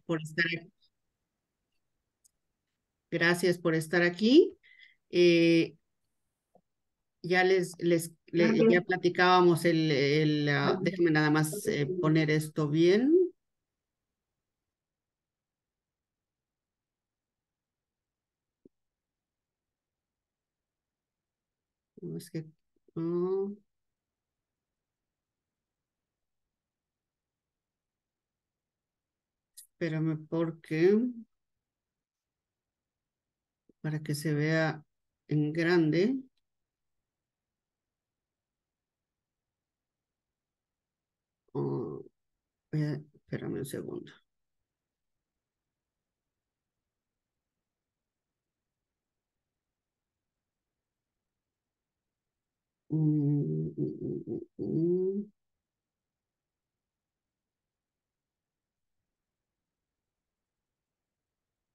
por estar, gracias por estar aquí. Eh, ya platicábamos déjame nada más poner esto bien. No, es que, no, espérame porque, para que se vea en grande. Oh, espérame un segundo. Mm, mm, mm, mm, mm.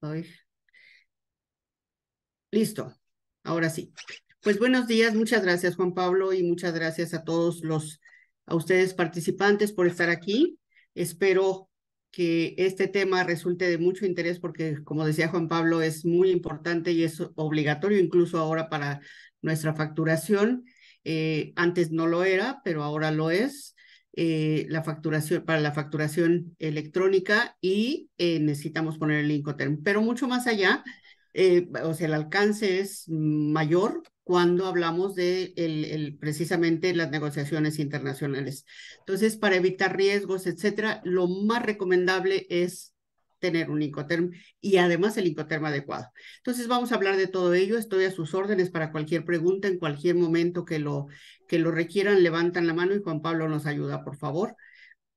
Ay, listo, ahora sí. Pues buenos días, muchas gracias Juan Pablo y muchas gracias a a ustedes participantes por estar aquí. Espero que este tema resulte de mucho interés porque, como decía Juan Pablo, es muy importante y es obligatorio incluso ahora para nuestra facturación. Antes no lo era, pero ahora lo es. La facturación para la facturación electrónica y necesitamos poner el Incoterm. Pero mucho más allá, o sea, el alcance es mayor cuando hablamos de precisamente las negociaciones internacionales. Entonces, para evitar riesgos, etcétera, lo más recomendable es tener un Incoterm y además el Incoterm adecuado. Entonces, vamos a hablar de todo ello. Estoy a sus órdenes para cualquier pregunta en cualquier momento que lo requieran. Levantan la mano y Juan Pablo nos ayuda, por favor.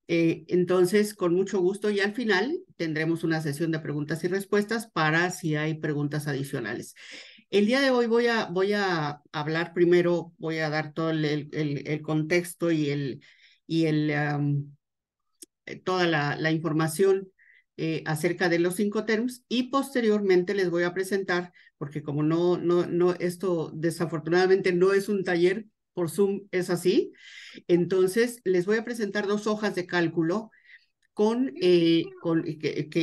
Entonces, con mucho gusto y al final tendremos una sesión de preguntas y respuestas para si hay preguntas adicionales. El día de hoy voy a hablar primero, voy a dar todo el contexto y toda la información acerca de los Incoterms y posteriormente les voy a presentar, porque como esto desafortunadamente no es un taller por Zoom, es así. Entonces, les voy a presentar dos hojas de cálculo que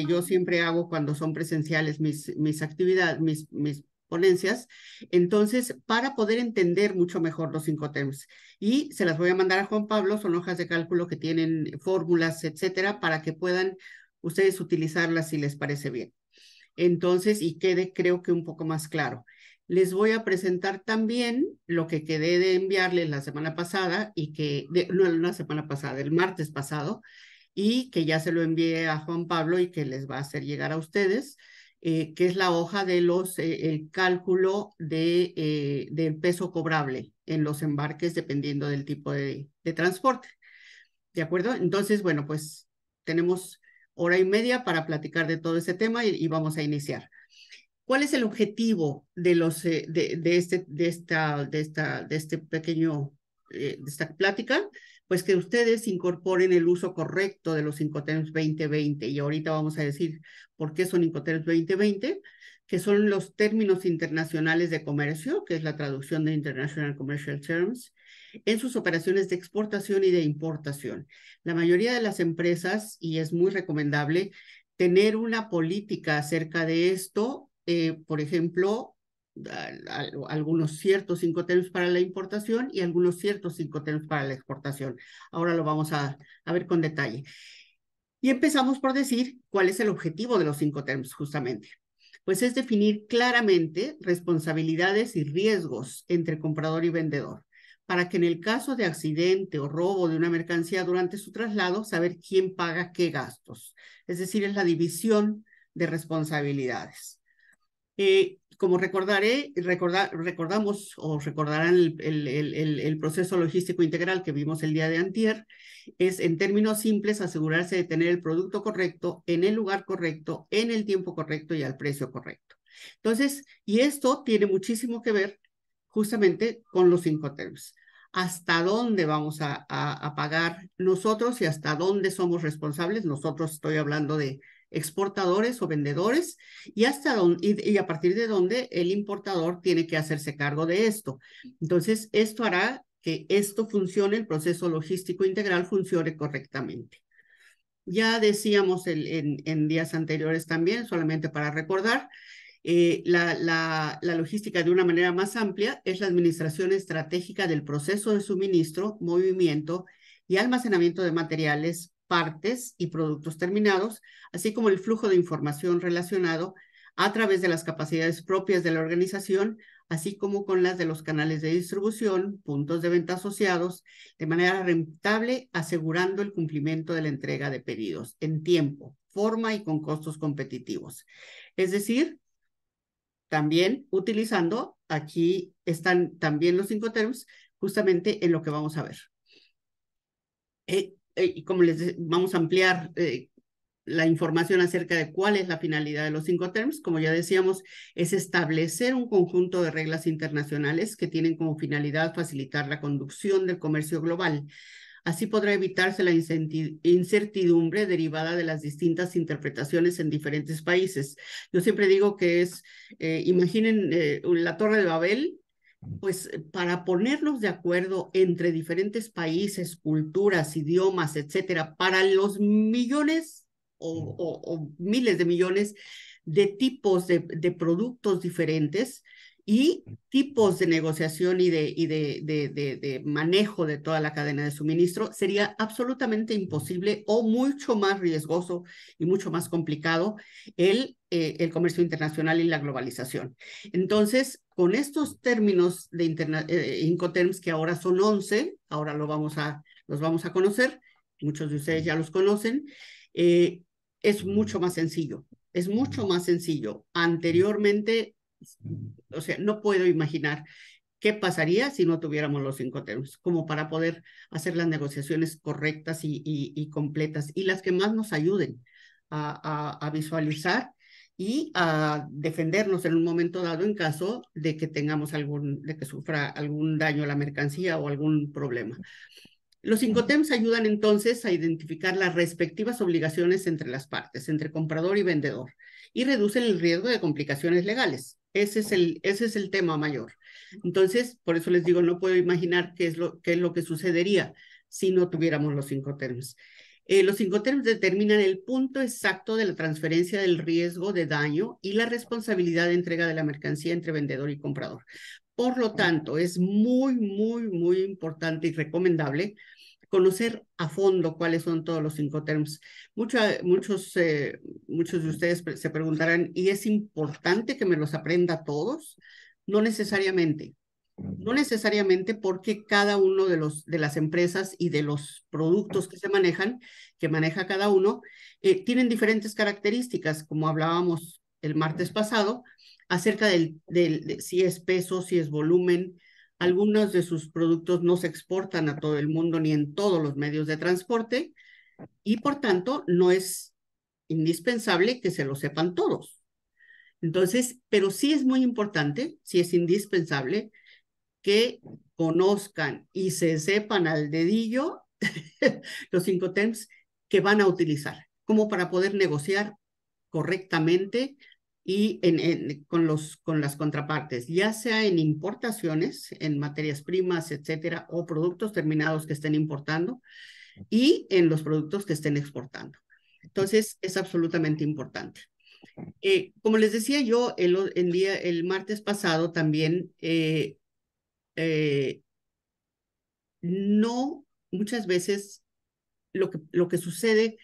yo siempre hago cuando son presenciales mis actividades, mis ponencias. Entonces, para poder entender mucho mejor los Incoterms. Y se las voy a mandar a Juan Pablo, son hojas de cálculo que tienen fórmulas, etcétera, para que puedan ustedes utilizarlas si les parece bien. Entonces, y quede creo que un poco más claro. Les voy a presentar también lo que quedé de enviarles la semana pasada no la semana pasada, el martes pasado, y que ya se lo envié a Juan Pablo y que les va a hacer llegar a ustedes, que es la hoja de el cálculo del peso cobrable en los embarques dependiendo del tipo de transporte. ¿De acuerdo? Entonces, bueno, pues tenemos hora y media para platicar de todo ese tema y vamos a iniciar. ¿Cuál es el objetivo de este pequeño, de esta plática? Pues que ustedes incorporen el uso correcto de los Incoterms 2020 y ahorita vamos a decir por qué son Incoterms 2020, que son los términos internacionales de comercio, que es la traducción de International Commercial Terms, en sus operaciones de exportación y de importación. La mayoría de las empresas, y es muy recomendable, tener una política acerca de esto, por ejemplo, algunos ciertos Incoterms para la importación y algunos ciertos Incoterms para la exportación. Ahora lo vamos a ver con detalle. Y empezamos por decir cuál es el objetivo de los Incoterms, justamente. Pues es definir claramente responsabilidades y riesgos entre comprador y vendedor, para que en el caso de accidente o robo de una mercancía durante su traslado, saber quién paga qué gastos. Es decir, es la división de responsabilidades. Como recordamos o recordarán el proceso logístico integral que vimos el día de antier, es en términos simples asegurarse de tener el producto correcto en el lugar correcto, en el tiempo correcto y al precio correcto. Entonces, y esto tiene muchísimo que ver justamente con los Incoterms. ¿Hasta dónde vamos a pagar nosotros y hasta dónde somos responsables? Nosotros estoy hablando de exportadores o vendedores y y a partir de dónde el importador tiene que hacerse cargo de esto. Entonces, esto hará que esto funcione, el proceso logístico integral funcione correctamente. Ya decíamos en días anteriores también, solamente para recordar, la logística de una manera más amplia es la administración estratégica del proceso de suministro, movimiento y almacenamiento de materiales, partes y productos terminados, así como el flujo de información relacionado a través de las capacidades propias de la organización, así como con las de los canales de distribución, puntos de venta asociados, de manera rentable, asegurando el cumplimiento de la entrega de pedidos en tiempo, forma y con costos competitivos. Es decir, también utilizando, aquí están también los Incoterms, justamente en lo que vamos a ver. Y como vamos a ampliar la información acerca de cuál es la finalidad de los Incoterms, como ya decíamos, es establecer un conjunto de reglas internacionales que tienen como finalidad facilitar la conducción del comercio global. Así podrá evitarse la incertidumbre derivada de las distintas interpretaciones en diferentes países. Yo siempre digo que imaginen la Torre de Babel, pues para ponernos de acuerdo entre diferentes países, culturas, idiomas, etcétera, para los millones o miles de millones de tipos de productos diferentes y tipos de negociación y de manejo de toda la cadena de suministro, sería absolutamente imposible o mucho más riesgoso y mucho más complicado el comercio internacional y la globalización. Entonces, con estos términos de Incoterms, que ahora son 11, ahora los vamos a conocer, muchos de ustedes ya los conocen, es mucho más sencillo, es mucho más sencillo. Anteriormente, o sea, no puedo imaginar qué pasaría si no tuviéramos los Incoterms, como para poder hacer las negociaciones correctas y completas y las que más nos ayuden a visualizar y a defendernos en un momento dado en caso de que tengamos de que sufra algún daño a la mercancía o algún problema. Los Incoterms ayudan entonces a identificar las respectivas obligaciones entre las partes, entre comprador y vendedor, y reducen el riesgo de complicaciones legales. Ese es el tema mayor. Entonces, por eso les digo, no puedo imaginar qué es lo que sucedería si no tuviéramos los Incoterms. Los Incoterms determinan el punto exacto de la transferencia del riesgo de daño y la responsabilidad de entrega de la mercancía entre vendedor y comprador. Por lo tanto, es muy importante y recomendable conocer a fondo cuáles son todos los Incoterms. Muchos de ustedes se preguntarán, ¿y es importante que me los aprenda todos? No necesariamente. No necesariamente, porque cada uno de las empresas y de los productos que maneja cada uno, tienen diferentes características, como hablábamos el martes pasado, acerca de si es peso, si es volumen. Algunos de sus productos no se exportan a todo el mundo ni en todos los medios de transporte y por tanto no es indispensable que se lo sepan todos. Entonces, pero sí es muy importante, sí es indispensable que conozcan y se sepan al dedillo los Incoterms que van a utilizar, como para poder negociar correctamente y con las contrapartes, ya sea en importaciones, en materias primas, etcétera, o productos terminados que estén importando y en los productos que estén exportando. Entonces, es absolutamente importante. Como les decía yo el martes pasado también, no, muchas veces lo que sucede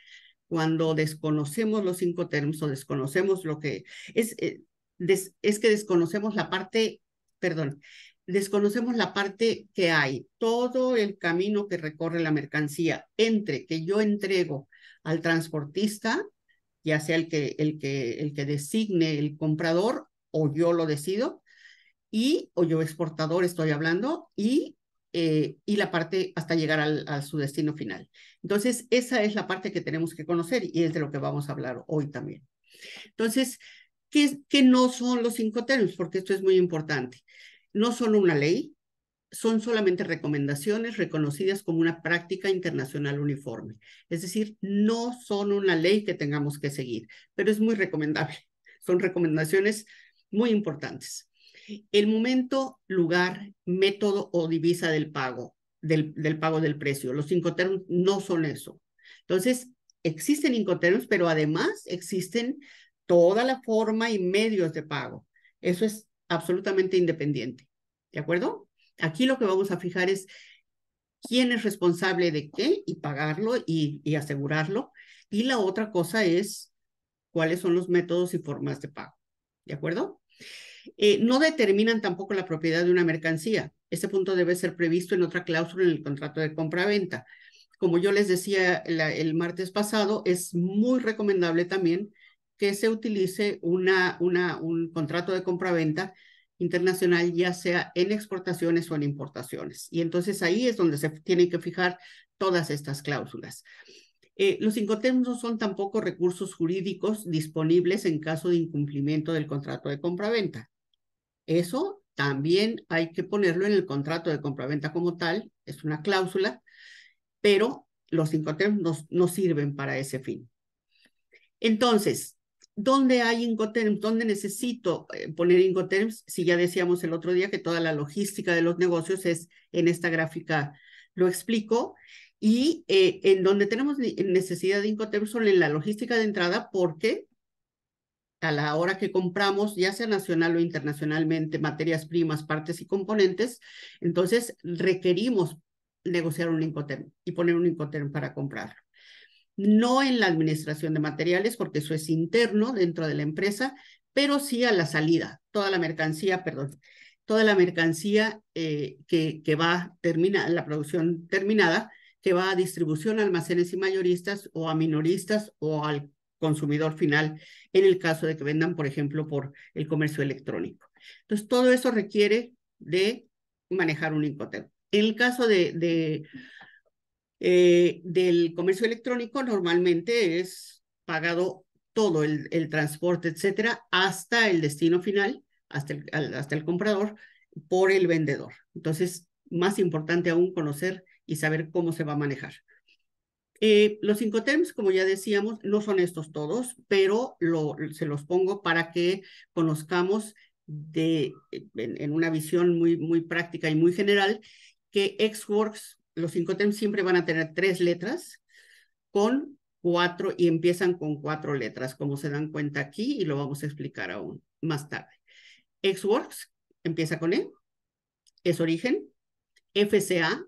cuando desconocemos los Incoterms o desconocemos lo que es que desconocemos la parte, perdón, desconocemos la parte que hay, todo el camino que recorre la mercancía entre que yo entrego al transportista, ya sea el que designe el comprador o yo lo decido, o yo exportador estoy hablando, y la parte hasta llegar a su destino final. Entonces, esa es la parte que tenemos que conocer y es de lo que vamos a hablar hoy también. Entonces, ¿qué no son los Incoterms? Porque esto es muy importante. No son una ley, son solamente recomendaciones reconocidas como una práctica internacional uniforme. Es decir, no son una ley que tengamos que seguir, pero es muy recomendable. Son recomendaciones muy importantes. El momento, lugar, método o divisa del pago, del pago del precio. Los Incoterms no son eso. Entonces, existen Incoterms, pero además existen toda la forma y medios de pago. Eso es absolutamente independiente, ¿de acuerdo? Aquí lo que vamos a fijar es quién es responsable de qué y pagarlo y asegurarlo. Y la otra cosa es cuáles son los métodos y formas de pago, ¿de acuerdo? No determinan tampoco la propiedad de una mercancía. Este punto debe ser previsto en otra cláusula en el contrato de compra-venta. Como yo les decía el martes pasado, es muy recomendable también que se utilice un contrato de compra-venta internacional, ya sea en exportaciones o en importaciones. Y entonces ahí es donde se tienen que fijar todas estas cláusulas. Los Incoterms no son tampoco recursos jurídicos disponibles en caso de incumplimiento del contrato de compra-venta. Eso también hay que ponerlo en el contrato de compraventa como tal, es una cláusula, pero los Incoterms no sirven para ese fin. Entonces, ¿dónde hay Incoterms? ¿Dónde necesito poner Incoterms? Si ya decíamos el otro día que toda la logística de los negocios es en esta gráfica, lo explico, y en donde tenemos necesidad de Incoterms son en la logística de entrada, porque a la hora que compramos, ya sea nacional o internacionalmente, materias primas, partes y componentes, entonces requerimos negociar un Incoterm y poner un Incoterm para comprarlo. No en la administración de materiales, porque eso es interno dentro de la empresa, pero sí a la salida, toda la mercancía, perdón, toda la mercancía que va, termina la producción terminada, que va a distribución, almacenes y mayoristas o a minoristas o al consumidor final, en el caso de que vendan, por ejemplo, por el comercio electrónico. Entonces, todo eso requiere de manejar un Incoterm. En el caso del comercio electrónico, normalmente es pagado todo el transporte, etcétera, hasta el destino final, hasta el comprador, por el vendedor. Entonces, más importante aún conocer y saber cómo se va a manejar. Los Incoterms, como ya decíamos, no son estos todos, pero se los pongo para que conozcamos en una visión muy práctica y muy general, que Xworks, los Incoterms siempre van a tener 3 letras con 4 y empiezan con 4 letras, como se dan cuenta aquí, y lo vamos a explicar aún más tarde. Xworks empieza con E, es origen. FCA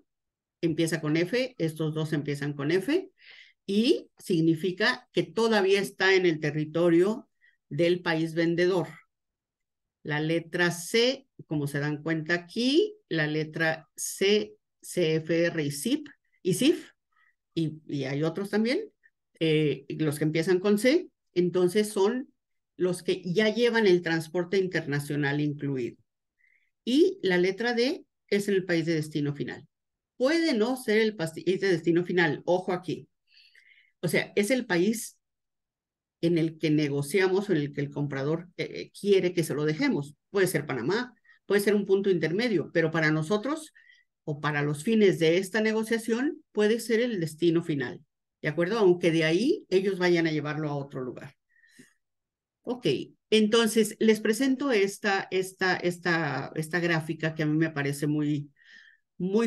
empieza con F, estos dos empiezan con F, y significa que todavía está en el territorio del país vendedor. La letra C, como se dan cuenta aquí, la letra C, CFR y CIP, y CIF, y hay otros también, los que empiezan con C, entonces son los que ya llevan el transporte internacional incluido. Y la letra D es el país de destino final. Puede no ser el país de destino final, ojo aquí. O sea, es el país en el que negociamos o en el que el comprador quiere que se lo dejemos. Puede ser Panamá, puede ser un punto intermedio, pero para nosotros o para los fines de esta negociación puede ser el destino final, ¿de acuerdo? Aunque de ahí ellos vayan a llevarlo a otro lugar. Ok, entonces les presento esta gráfica que a mí me parece muy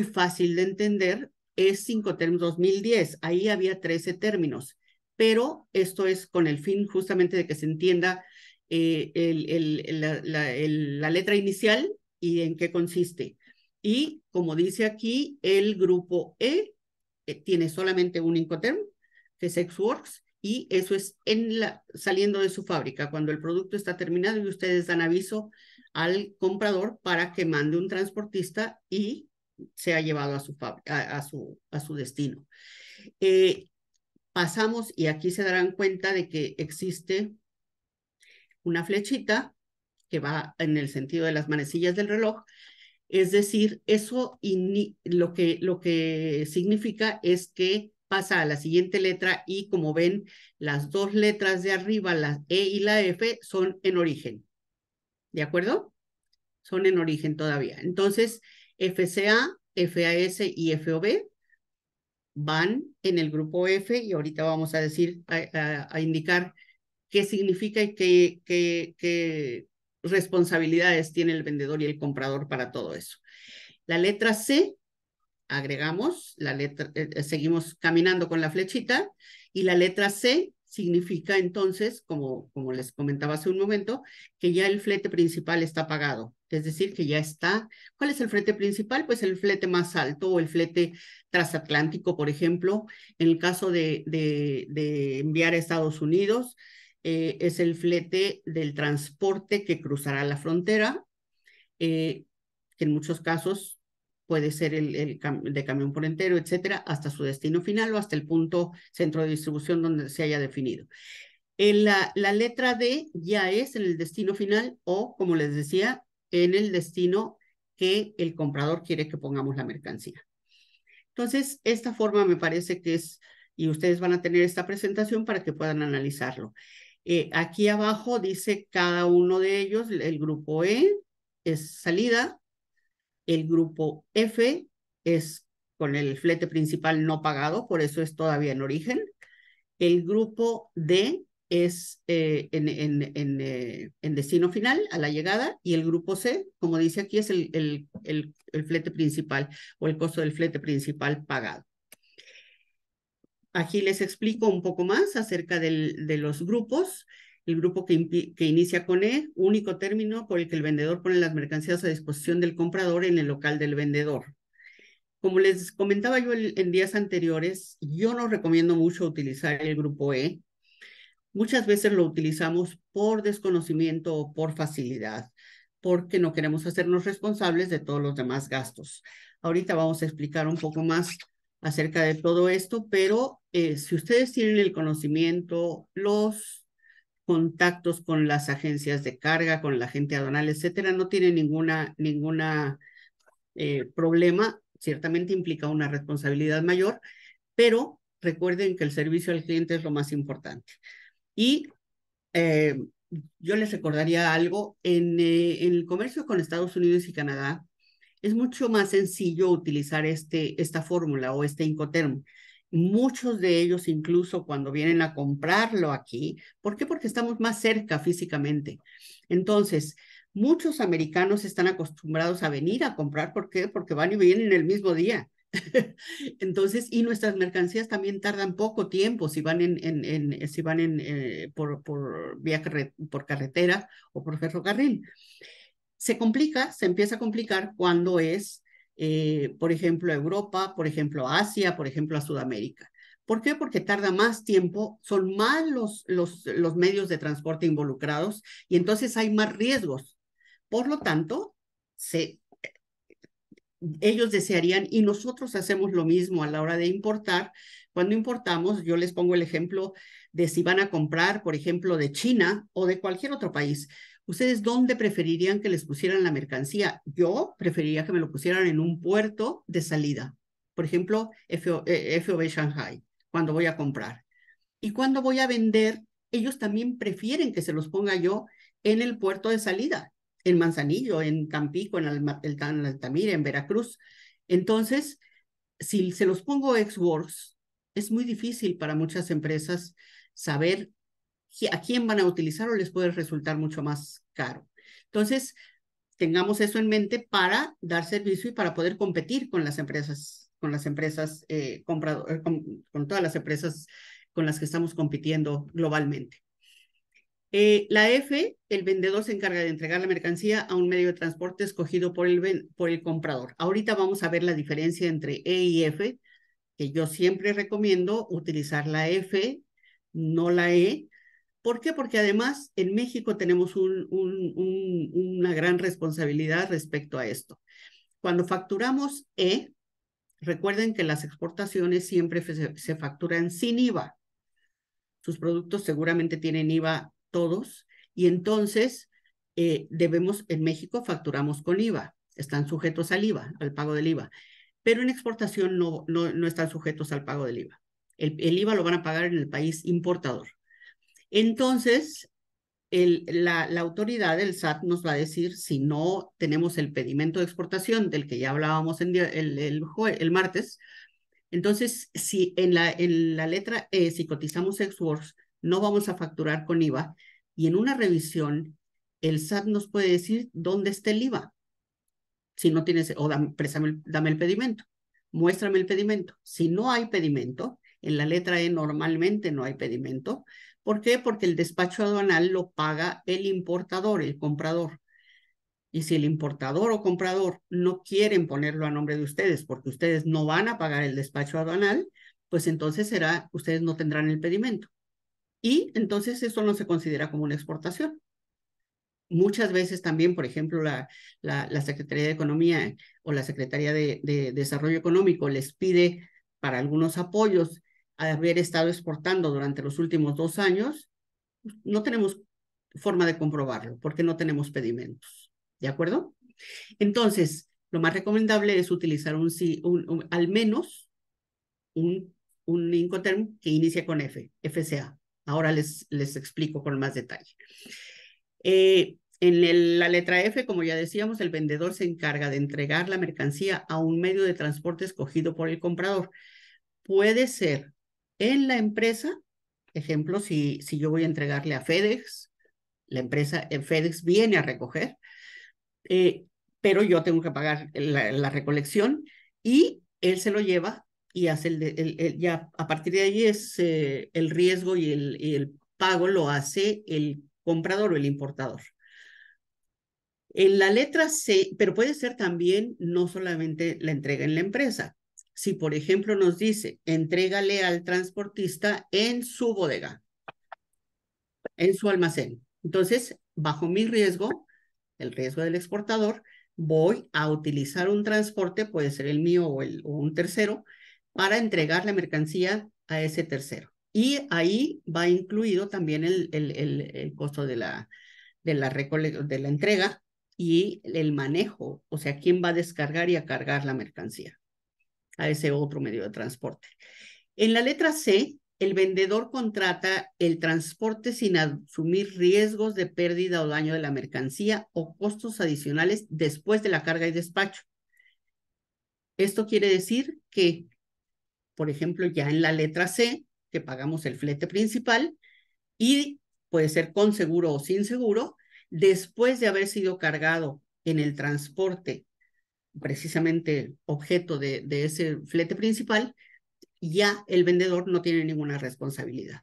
fácil de entender. Es Incoterms 2010, ahí había 13 términos, pero esto es con el fin justamente de que se entienda la letra inicial y en qué consiste. Y como dice aquí, el grupo tiene solamente un Incoterm, que es Xworks, y eso es saliendo de su fábrica, cuando el producto está terminado y ustedes dan aviso al comprador para que mande un transportista y sea llevado a su destino. Pasamos, y aquí se darán cuenta de que existe una flechita que va en el sentido de las manecillas del reloj. Es decir, eso lo que significa es que pasa a la siguiente letra, y como ven, las dos letras de arriba, la E y la F, son en origen. ¿De acuerdo? Son en origen todavía. Entonces, FCA, FAS y FOB van en el grupo F, y ahorita vamos a decir, a indicar qué significa y qué responsabilidades tiene el vendedor y el comprador para todo eso. La letra C agregamos la letra, seguimos caminando con la flechita, y la letra C significa entonces, como les comentaba hace un momento, que ya el flete principal está pagado. Es decir, que ya está. ¿Cuál es el flete principal? Pues el flete más alto, o el flete transatlántico, por ejemplo. En el caso de enviar a Estados Unidos, es el flete del transporte que cruzará la frontera, que en muchos casos puede ser de camión por entero, etcétera, hasta su destino final o hasta el punto centro de distribución donde se haya definido. La letra D ya es en el destino final, o, como les decía, en el destino que el comprador quiere que pongamos la mercancía. Entonces, esta forma me parece que es, y ustedes van a tener esta presentación para que puedan analizarlo. Aquí abajo dice cada uno de ellos. El grupo E es salida, el grupo F es con el flete principal no pagado, por eso es todavía en origen. El grupo D es en destino final, a la llegada, y el grupo C, como dice aquí, es el flete principal, o el costo del flete principal pagado. Aquí les explico un poco más acerca de los grupos. El grupo que inicia con E, único término por el que el vendedor pone las mercancías a disposición del comprador en el local del vendedor. Como les comentaba yo en días anteriores, yo no recomiendo mucho utilizar el grupo E. Muchas veces lo utilizamos por desconocimiento o por facilidad, porque no queremos hacernos responsables de todos los demás gastos. Ahorita vamos a explicar un poco más acerca de todo esto, pero si ustedes tienen el conocimiento, los contactos con las agencias de carga, con la gente aduanal, etcétera, no tienen ninguna problema. Ciertamente implica una responsabilidad mayor, pero recuerden que el servicio al cliente es lo más importante. Y eh, yo les recordaría algo. En el comercio con Estados Unidos y Canadá es mucho más sencillo utilizar esta fórmula o este Incoterm. Muchos de ellos, incluso cuando vienen a comprarlo aquí, ¿por qué? Porque estamos más cerca físicamente. Entonces, muchos americanos están acostumbrados a venir a comprar. ¿Por qué? Porque van y vienen el mismo día. Entonces, y nuestras mercancías también tardan poco tiempo si van por carretera o por ferrocarril. Se empieza a complicar cuando es, por ejemplo, Europa, por ejemplo, Asia, por ejemplo, a Sudamérica. ¿Por qué? Porque tarda más tiempo, son más los medios de transporte involucrados, y entonces hay más riesgos. Por lo tanto, ellos desearían, y nosotros hacemos lo mismo a la hora de importar. Cuando importamos, yo les pongo el ejemplo de si van a comprar, por ejemplo, de China o de cualquier otro país. ¿Ustedes dónde preferirían que les pusieran la mercancía? Yo preferiría que me lo pusieran en un puerto de salida. Por ejemplo, FOB Shanghai, cuando voy a comprar. Y cuando voy a vender, ellos también prefieren que se los ponga yo en el puerto de salida, en Manzanillo, en Tampico, en Altamira, en Veracruz. Entonces, si se los pongo ex-works, es muy difícil para muchas empresas saber a quién van a utilizar, o les puede resultar mucho más caro. Entonces, tengamos eso en mente para dar servicio y para poder competir con las empresas, con todas las empresas con las que estamos compitiendo globalmente. La F, el vendedor se encarga de entregar la mercancía a un medio de transporte escogido por el comprador. Ahorita vamos a ver la diferencia entre E y F, que yo siempre recomiendo utilizar la F, no la E. ¿Por qué? Porque además en México tenemos una gran responsabilidad respecto a esto. Cuando facturamos E, recuerden que las exportaciones siempre se facturan sin IVA. Sus productos seguramente tienen IVA todos, y entonces en México facturamos con IVA, están sujetos al IVA, al pago del IVA, pero en exportación no están sujetos al pago del IVA. El IVA lo van a pagar en el país importador. Entonces, la autoridad, el SAT, nos va a decir si no tenemos el pedimento de exportación del que ya hablábamos el martes. Entonces, si en la letra E, si cotizamos ex-works, no vamos a facturar con IVA, y en una revisión, el SAT nos puede decir dónde está el IVA. Si no tienes, o dame el pedimento. muéstrame el pedimento. Si no hay pedimento, en la letra E normalmente no hay pedimento. ¿Por qué? Porque el despacho aduanal lo paga el importador, el comprador. Y si el importador o comprador no quieren ponerlo a nombre de ustedes porque ustedes no van a pagar el despacho aduanal, pues entonces ustedes no tendrán el pedimento. Y entonces eso no se considera como una exportación. Muchas veces también, por ejemplo, la Secretaría de Economía o la Secretaría de Desarrollo Económico les pide para algunos apoyos haber estado exportando durante los últimos 2 años. No tenemos forma de comprobarlo porque no tenemos pedimentos. ¿De acuerdo? Entonces, lo más recomendable es utilizar al menos un Incoterm que inicie con FCA. Ahora les explico con más detalle. La letra F, como ya decíamos, el vendedor se encarga de entregar la mercancía a un medio de transporte escogido por el comprador. Puede ser en la empresa, ejemplo, si yo voy a entregarle a FedEx, la empresa FedEx viene a recoger, pero yo tengo que pagar la recolección y él se lo lleva y hace ya a partir de ahí es el riesgo y el pago lo hace el comprador o el importador. En la letra C, pero puede ser también no solamente la entrega en la empresa. Si, por ejemplo, nos dice, entrégale al transportista en su bodega, en su almacén. Entonces, bajo mi riesgo, el riesgo del exportador, voy a utilizar un transporte, puede ser el mío o un tercero, para entregar la mercancía a ese tercero. Y ahí va incluido también el costo de la entrega y el manejo, o sea, quién va a descargar y a cargar la mercancía a ese otro medio de transporte. En la letra C, el vendedor contrata el transporte sin asumir riesgos de pérdida o daño de la mercancía o costos adicionales después de la carga y despacho. Esto quiere decir que, por ejemplo, ya en la letra C, que pagamos el flete principal y puede ser con seguro o sin seguro, después de haber sido cargado en el transporte, precisamente objeto de ese flete principal, ya el vendedor no tiene ninguna responsabilidad.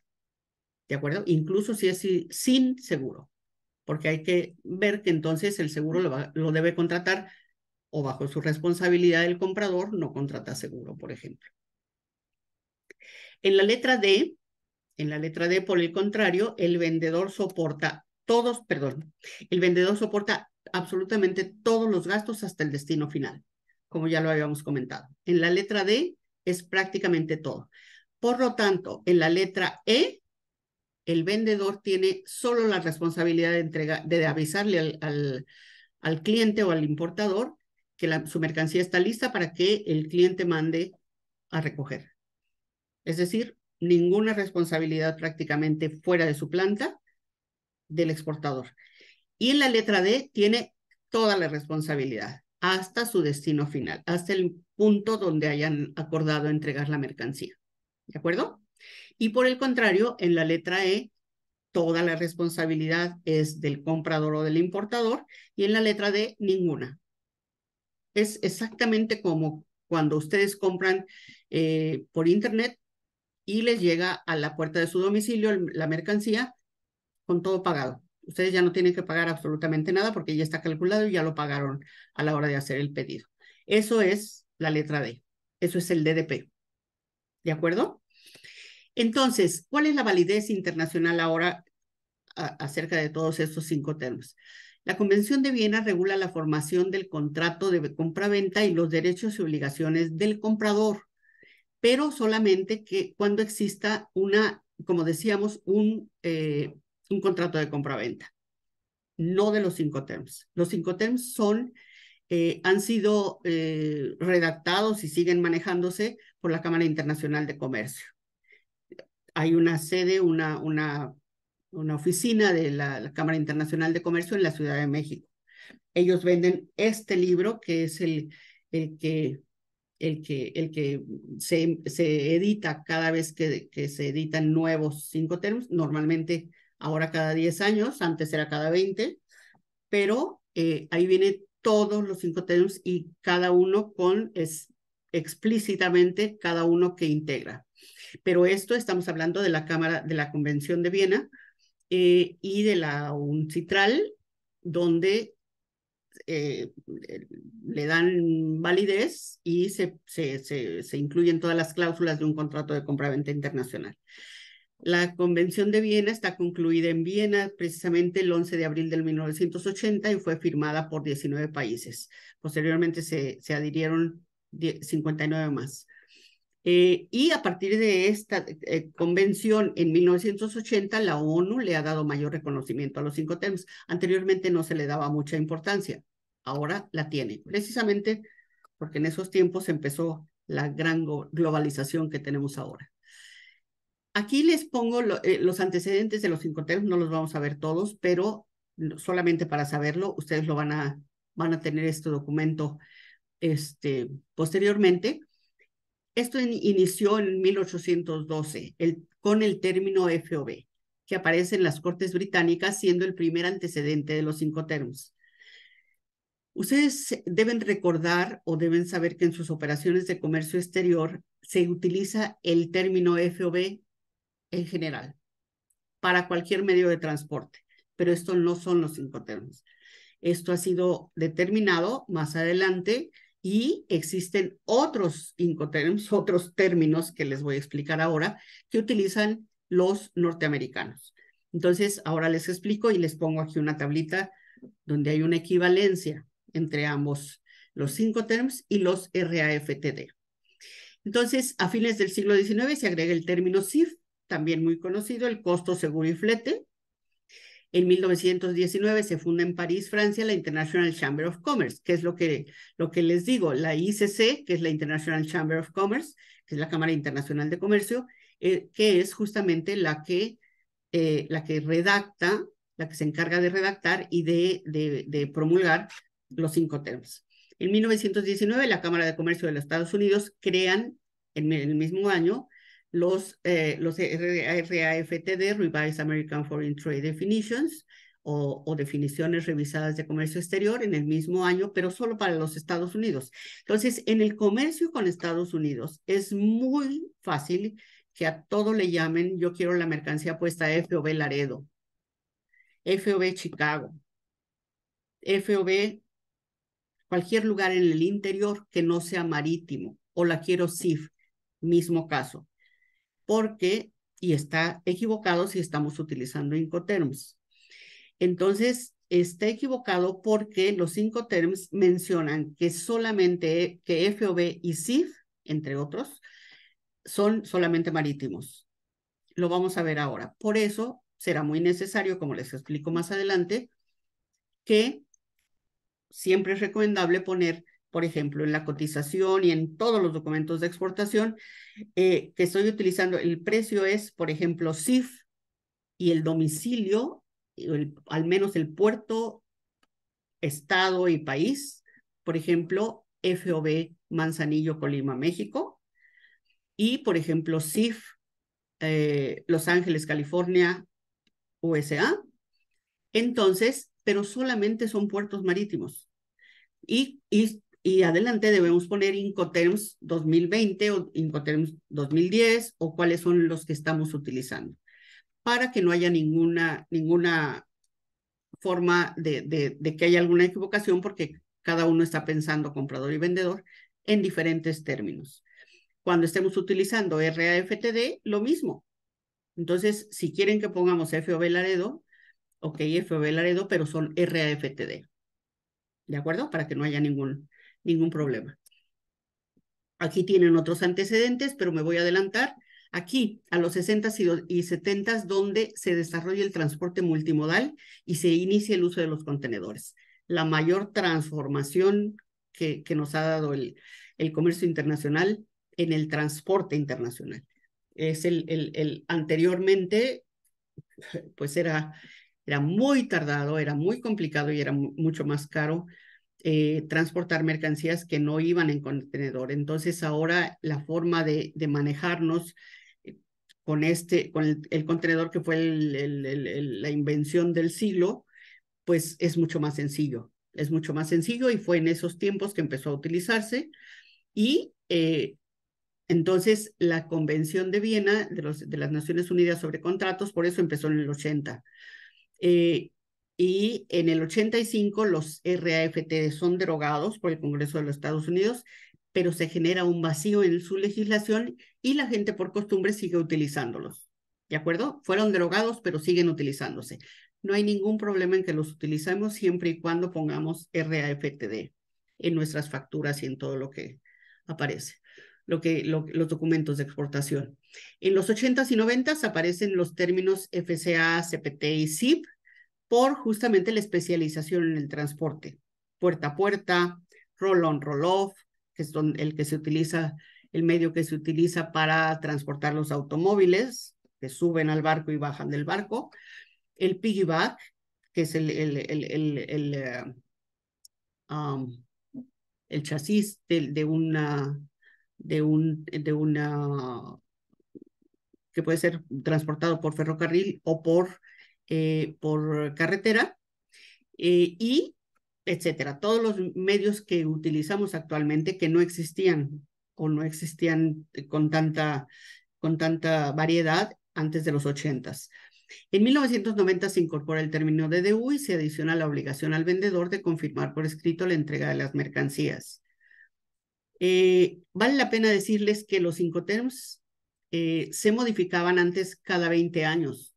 ¿De acuerdo? Incluso si es sin seguro, porque hay que ver que entonces el seguro lo debe contratar o bajo su responsabilidad el comprador no contrata seguro, por ejemplo. En la letra D, por el contrario, el vendedor soporta absolutamente todos los gastos hasta el destino final, como ya lo habíamos comentado. En la letra D es prácticamente todo. Por lo tanto, en la letra E, el vendedor tiene solo la responsabilidad de avisarle al cliente o al importador que su mercancía está lista para que el cliente mande a recoger. Es decir, ninguna responsabilidad prácticamente fuera de su planta del exportador. Y en la letra D tiene toda la responsabilidad hasta su destino final, hasta el punto donde hayan acordado entregar la mercancía. ¿De acuerdo? Y por el contrario, en la letra E, toda la responsabilidad es del comprador o del importador, y en la letra D, ninguna. Es exactamente como cuando ustedes compran por internet y les llega a la puerta de su domicilio la mercancía con todo pagado. Ustedes ya no tienen que pagar absolutamente nada porque ya está calculado y ya lo pagaron a la hora de hacer el pedido. Eso es la letra D. Eso es el DDP. ¿De acuerdo? Entonces, ¿cuál es la validez internacional ahora acerca de todos estos 5 temas? La Convención de Viena regula la formación del contrato de compraventa y los derechos y obligaciones del comprador, pero solamente que cuando exista como decíamos, un contrato de compraventa, no de los 5 terms. Los 5 terms han sido redactados y siguen manejándose por la Cámara Internacional de Comercio. Hay una sede, una oficina de la Cámara Internacional de Comercio en la Ciudad de México. Ellos venden este libro que es el que se edita cada vez que se editan nuevos 5 terms, normalmente ahora cada 10 años, antes era cada 20, pero ahí viene todos los 5 terms y cada uno explícitamente cada uno que integra. Pero esto estamos hablando de la Cámara, de la Convención de Viena y de la UNCITRAL, donde le dan validez y se incluyen todas las cláusulas de un contrato de compraventa internacional. La Convención de Viena está concluida en Viena precisamente el 11 de abril del 1980 y fue firmada por 19 países. Posteriormente se adhirieron 59 más. Y a partir de esta convención en 1980, la ONU le ha dado mayor reconocimiento a los Incoterms. Anteriormente no se le daba mucha importancia, ahora la tiene, precisamente porque en esos tiempos empezó la gran globalización que tenemos ahora. Aquí les pongo los antecedentes de los Incoterms, no los vamos a ver todos, pero solamente para saberlo, ustedes lo van a tener este documento posteriormente. Esto inició en 1812 con el término FOB, que aparece en las Cortes Británicas, siendo el primer antecedente de los Incoterms. Ustedes deben recordar o deben saber que en sus operaciones de comercio exterior se utiliza el término FOB en general para cualquier medio de transporte, pero esto no son los Incoterms. Esto ha sido determinado más adelante y existen otros Incoterms, otros términos que les voy a explicar ahora, que utilizan los norteamericanos. Entonces, ahora les explico y les pongo aquí una tablita donde hay una equivalencia entre ambos, los Incoterms y los RAFTD. Entonces, a fines del siglo XIX se agrega el término CIF, también muy conocido, el costo, seguro y flete. En 1919 se funda en París, Francia, la International Chamber of Commerce, que es lo que les digo, la ICC, que es la International Chamber of Commerce, que es la Cámara Internacional de Comercio, que es justamente la que redacta, la que se encarga de redactar y de promulgar los Incoterms. En 1919, la Cámara de Comercio de los Estados Unidos crean, en el mismo año, los RAFTD, Revised American Foreign Trade Definitions, o definiciones revisadas de comercio exterior en el mismo año, pero solo para los Estados Unidos. Entonces, en el comercio con Estados Unidos es muy fácil que a todo le llamen, yo quiero la mercancía puesta FOB Laredo, FOB Chicago, FOB cualquier lugar en el interior que no sea marítimo, o la quiero CIF, mismo caso, porque, y está equivocado si estamos utilizando Incoterms. Entonces, está equivocado porque los Incoterms mencionan que solamente que FOB y CIF, entre otros, son solamente marítimos. Lo vamos a ver ahora. Por eso será muy necesario, como les explico más adelante, que siempre es recomendable poner, por ejemplo, en la cotización y en todos los documentos de exportación que estoy utilizando, el precio es, por ejemplo, CIF y el domicilio, al menos el puerto, estado y país, por ejemplo, FOB Manzanillo, Colima, México, y, por ejemplo, CIF Los Ángeles, California, USA. Entonces, pero solamente son puertos marítimos. Y adelante debemos poner Incoterms 2020 o Incoterms 2010 o cuáles son los que estamos utilizando, para que no haya ninguna forma de que haya alguna equivocación, porque cada uno está pensando, comprador y vendedor, en diferentes términos. Cuando estemos utilizando RAFTD, lo mismo. Entonces, si quieren que pongamos FOB Laredo, ok, FOB Laredo, pero son RAFTD. ¿De acuerdo? Para que no haya ningún problema. Aquí tienen otros antecedentes, pero me voy a adelantar. Aquí, a los 60s y 70s, donde se desarrolla el transporte multimodal y se inicia el uso de los contenedores. La mayor transformación que nos ha dado el comercio internacional en el transporte internacional. Es anteriormente, pues era muy tardado, era muy complicado y era mucho más caro transportar mercancías que no iban en contenedor. Entonces ahora la forma de manejarnos con el contenedor, que fue la invención del siglo, pues es mucho más sencillo. Es mucho más sencillo y fue en esos tiempos que empezó a utilizarse. Y entonces la Convención de Viena de las Naciones Unidas sobre Contratos, por eso empezó en el 80. Y en el 85 los RAFT son derogados por el Congreso de los Estados Unidos, pero se genera un vacío en su legislación y la gente por costumbre sigue utilizándolos. ¿De acuerdo? Fueron derogados, pero siguen utilizándose. No hay ningún problema en que los utilicemos siempre y cuando pongamos RAFTD en nuestras facturas y en todo lo que aparece, los documentos de exportación. En los 80s y 90s aparecen los términos FCA, CPT y SIP por justamente la especialización en el transporte. Puerta a puerta, roll-on, roll-off, que es el que se utiliza, el medio que se utiliza para transportar los automóviles, que suben al barco y bajan del barco. El piggyback, que es el chasis de una que puede ser transportado por ferrocarril o por carretera, y etcétera. Todos los medios que utilizamos actualmente que no existían o no existían con tanta variedad antes de los 80s. En 1990 se incorpora el término DDU y se adiciona la obligación al vendedor de confirmar por escrito la entrega de las mercancías. Vale la pena decirles que los Incoterms se modificaban antes cada 20 años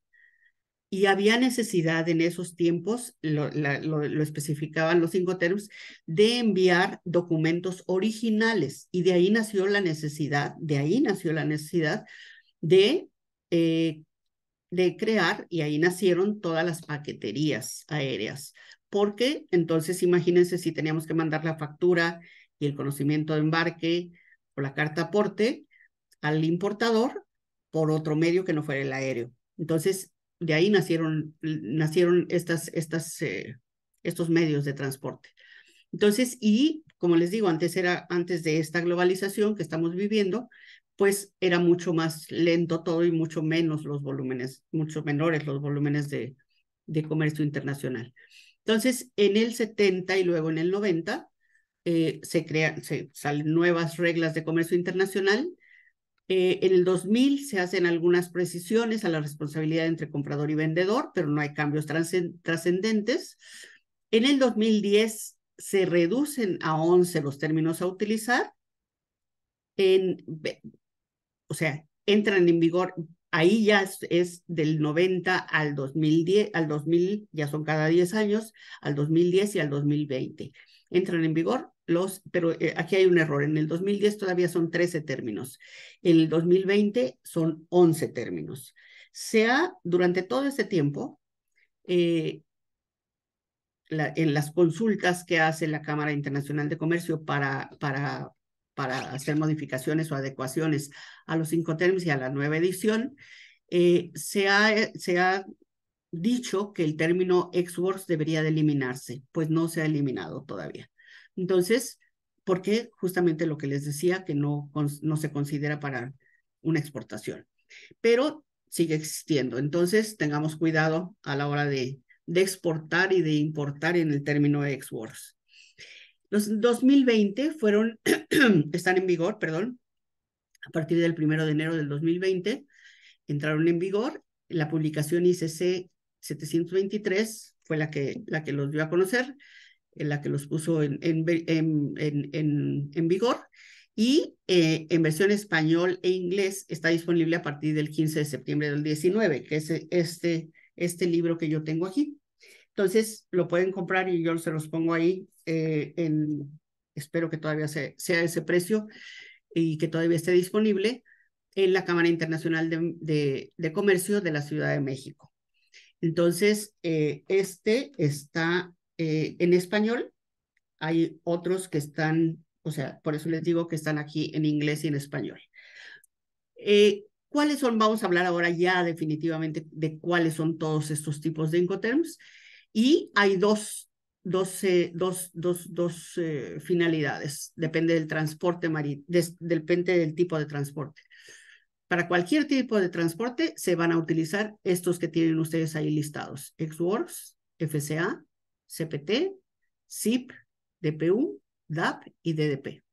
y había necesidad en esos tiempos, lo especificaban los Incoterms, de enviar documentos originales y de ahí nació la necesidad de crear, y ahí nacieron todas las paqueterías aéreas, porque entonces imagínense si teníamos que mandar la factura y el conocimiento de embarque o la carta aporte al importador por otro medio que no fuera el aéreo. Entonces, de ahí nacieron estos medios de transporte. Entonces, y como les digo, antes de esta globalización que estamos viviendo, pues era mucho más lento todo y mucho menores los volúmenes de comercio internacional. Entonces, en el 70 y luego en el 90 salen nuevas reglas de comercio internacional. En el 2000 se hacen algunas precisiones a la responsabilidad entre comprador y vendedor, pero no hay cambios trascendentes. En el 2010 se reducen a 11 los términos a utilizar. O sea, entran en vigor, ahí ya es del 90 al 2010, al 2000, ya son cada 10 años, al 2010 y al 2020. Entran en vigor pero aquí hay un error, en el 2010 todavía son 13 términos, en el 2020 son 11 términos. Durante todo este tiempo, en las consultas que hace la Cámara Internacional de Comercio para hacer modificaciones o adecuaciones a los Incoterms y a la nueva edición, se ha dicho que el término ex-works debería de eliminarse, pues no se ha eliminado todavía. Entonces, ¿por qué? Justamente lo que les decía, que no se considera para una exportación, pero sigue existiendo. Entonces, tengamos cuidado a la hora de exportar y de importar en el término ex-works. Los 2020 están en vigor, perdón, a partir del 1 de enero del 2020, entraron en vigor. La publicación ICC 723 fue la que los dio a conocer, la que los puso en vigor, y en versión español e inglés está disponible a partir del 15 de septiembre del 19, que es este libro que yo tengo aquí. Entonces, lo pueden comprar y yo se los pongo ahí. Espero que todavía sea ese precio y que todavía esté disponible en la Cámara Internacional de Comercio de la Ciudad de México. Entonces, este está en español. Hay otros que están, o sea, por eso les digo que están aquí en inglés y en español. ¿Cuáles son? Vamos a hablar ahora ya definitivamente de cuáles son todos estos tipos de Incoterms. Y hay dos finalidades. Depende del transporte depende del tipo de transporte. Para cualquier tipo de transporte se van a utilizar estos que tienen ustedes ahí listados: ex-works, FCA, CPT, SIP, DPU, DAP y DDP.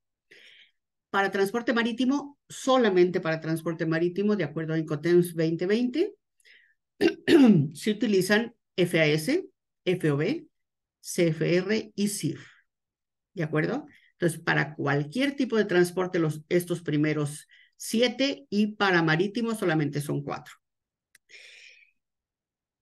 Para transporte marítimo, solamente para transporte marítimo, de acuerdo a Incoterms 2020, se utilizan FAS, FOB, CFR y CIF. ¿De acuerdo? Entonces, para cualquier tipo de transporte, estos primeros 7 y para marítimo solamente son 4.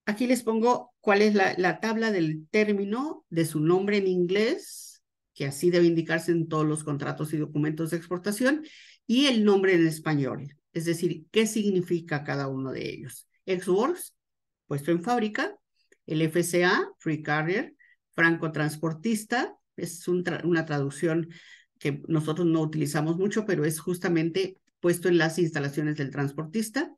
Aquí les pongo cuál es la tabla del término de su nombre en inglés, que así debe indicarse en todos los contratos y documentos de exportación, y el nombre en español, es decir, qué significa cada uno de ellos. Ex-Works, puesto en fábrica, el FCA, Free Carrier, franco transportista, es una traducción que nosotros no utilizamos mucho, pero es justamente puesto en las instalaciones del transportista,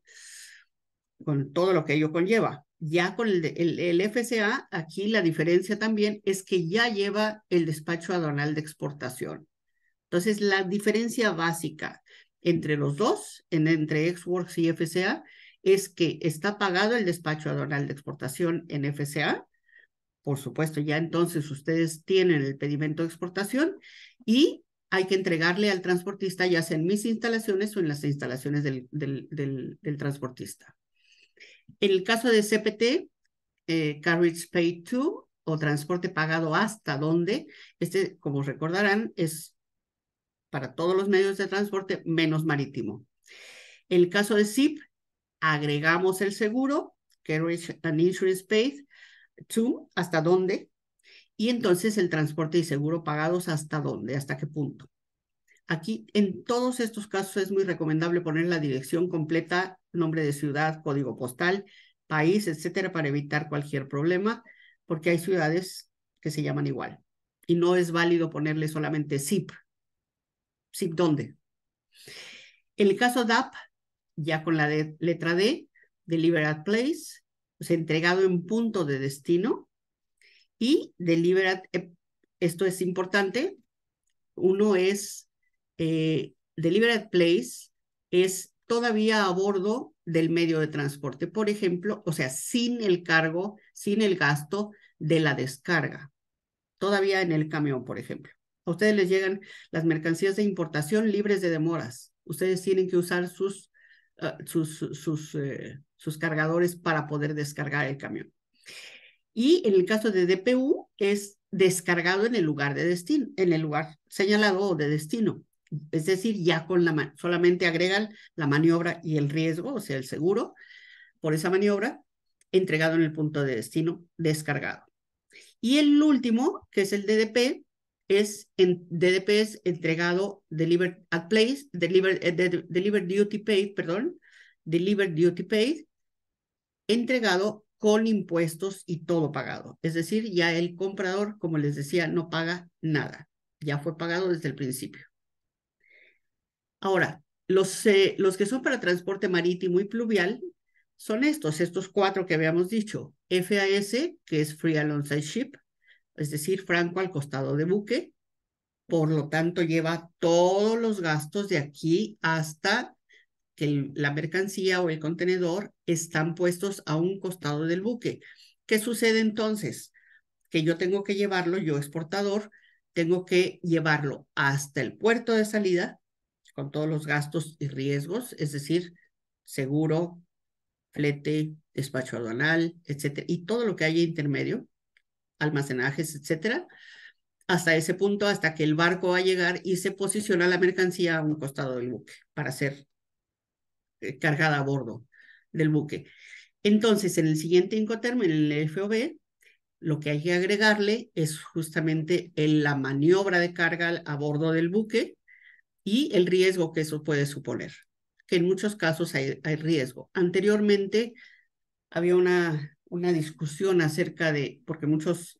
con todo lo que ello conlleva. Ya con el FCA, aquí la diferencia también es que ya lleva el despacho aduanal de exportación. Entonces, la diferencia básica entre los dos, entre Ex-Works y FCA, es que está pagado el despacho aduanal de exportación en FCA. Por supuesto, ya entonces ustedes tienen el pedimento de exportación y hay que entregarle al transportista, ya sea en mis instalaciones o en las instalaciones del transportista. En el caso de CPT, Carriage Paid To, o transporte pagado hasta donde, como recordarán, es para todos los medios de transporte menos marítimo. En el caso de ZIP, agregamos el seguro, Carriage and Insurance Paid To, hasta dónde, y entonces el transporte y seguro pagados hasta dónde, hasta qué punto. Aquí, en todos estos casos, es muy recomendable poner la dirección completa, nombre de ciudad, código postal, país, etcétera, para evitar cualquier problema, porque hay ciudades que se llaman igual. Y no es válido ponerle solamente ZIP. ¿ZIP dónde? En el caso DAP, ya con la letra D, Delivered Place, pues entregado en punto de destino, y Delivered, esto es importante, uno es Delivered Place, es todavía a bordo del medio de transporte, por ejemplo, o sea, sin el cargo, sin el gasto de la descarga, todavía en el camión, por ejemplo. A ustedes les llegan las mercancías de importación libres de demoras. Ustedes tienen que usar sus cargadores para poder descargar el camión. Y en el caso de DPU es descargado en el lugar de destino, en el lugar señalado o de destino. Es decir, ya con solamente agregan la maniobra y el riesgo, o sea, el seguro por esa maniobra, entregado en el punto de destino, descargado. Y el último, que es el DDP, DDP es entregado, delivered at place, delivered duty paid, perdón, delivered duty paid, entregado con impuestos y todo pagado. Es decir, ya el comprador, como les decía, no paga nada. Ya fue pagado desde el principio. Ahora, los que son para transporte marítimo y pluvial son estos 4 que habíamos dicho. FAS, que es Free Alongside Ship, es decir, franco al costado de buque. Por lo tanto, lleva todos los gastos de aquí hasta que la mercancía o el contenedor están puestos a un costado del buque. ¿Qué sucede entonces? Que yo tengo que llevarlo, yo exportador, tengo que llevarlo hasta el puerto de salida con todos los gastos y riesgos, es decir, seguro, flete, despacho aduanal, etcétera, y todo lo que haya intermedio, almacenajes, etcétera, hasta ese punto, hasta que el barco va a llegar y se posiciona la mercancía a un costado del buque para ser cargada a bordo del buque. Entonces, en el siguiente Incoterm, en el FOB, lo que hay que agregarle es justamente la maniobra de carga a bordo del buque y el riesgo que eso puede suponer, que en muchos casos hay riesgo. Anteriormente había una discusión acerca de, porque muchas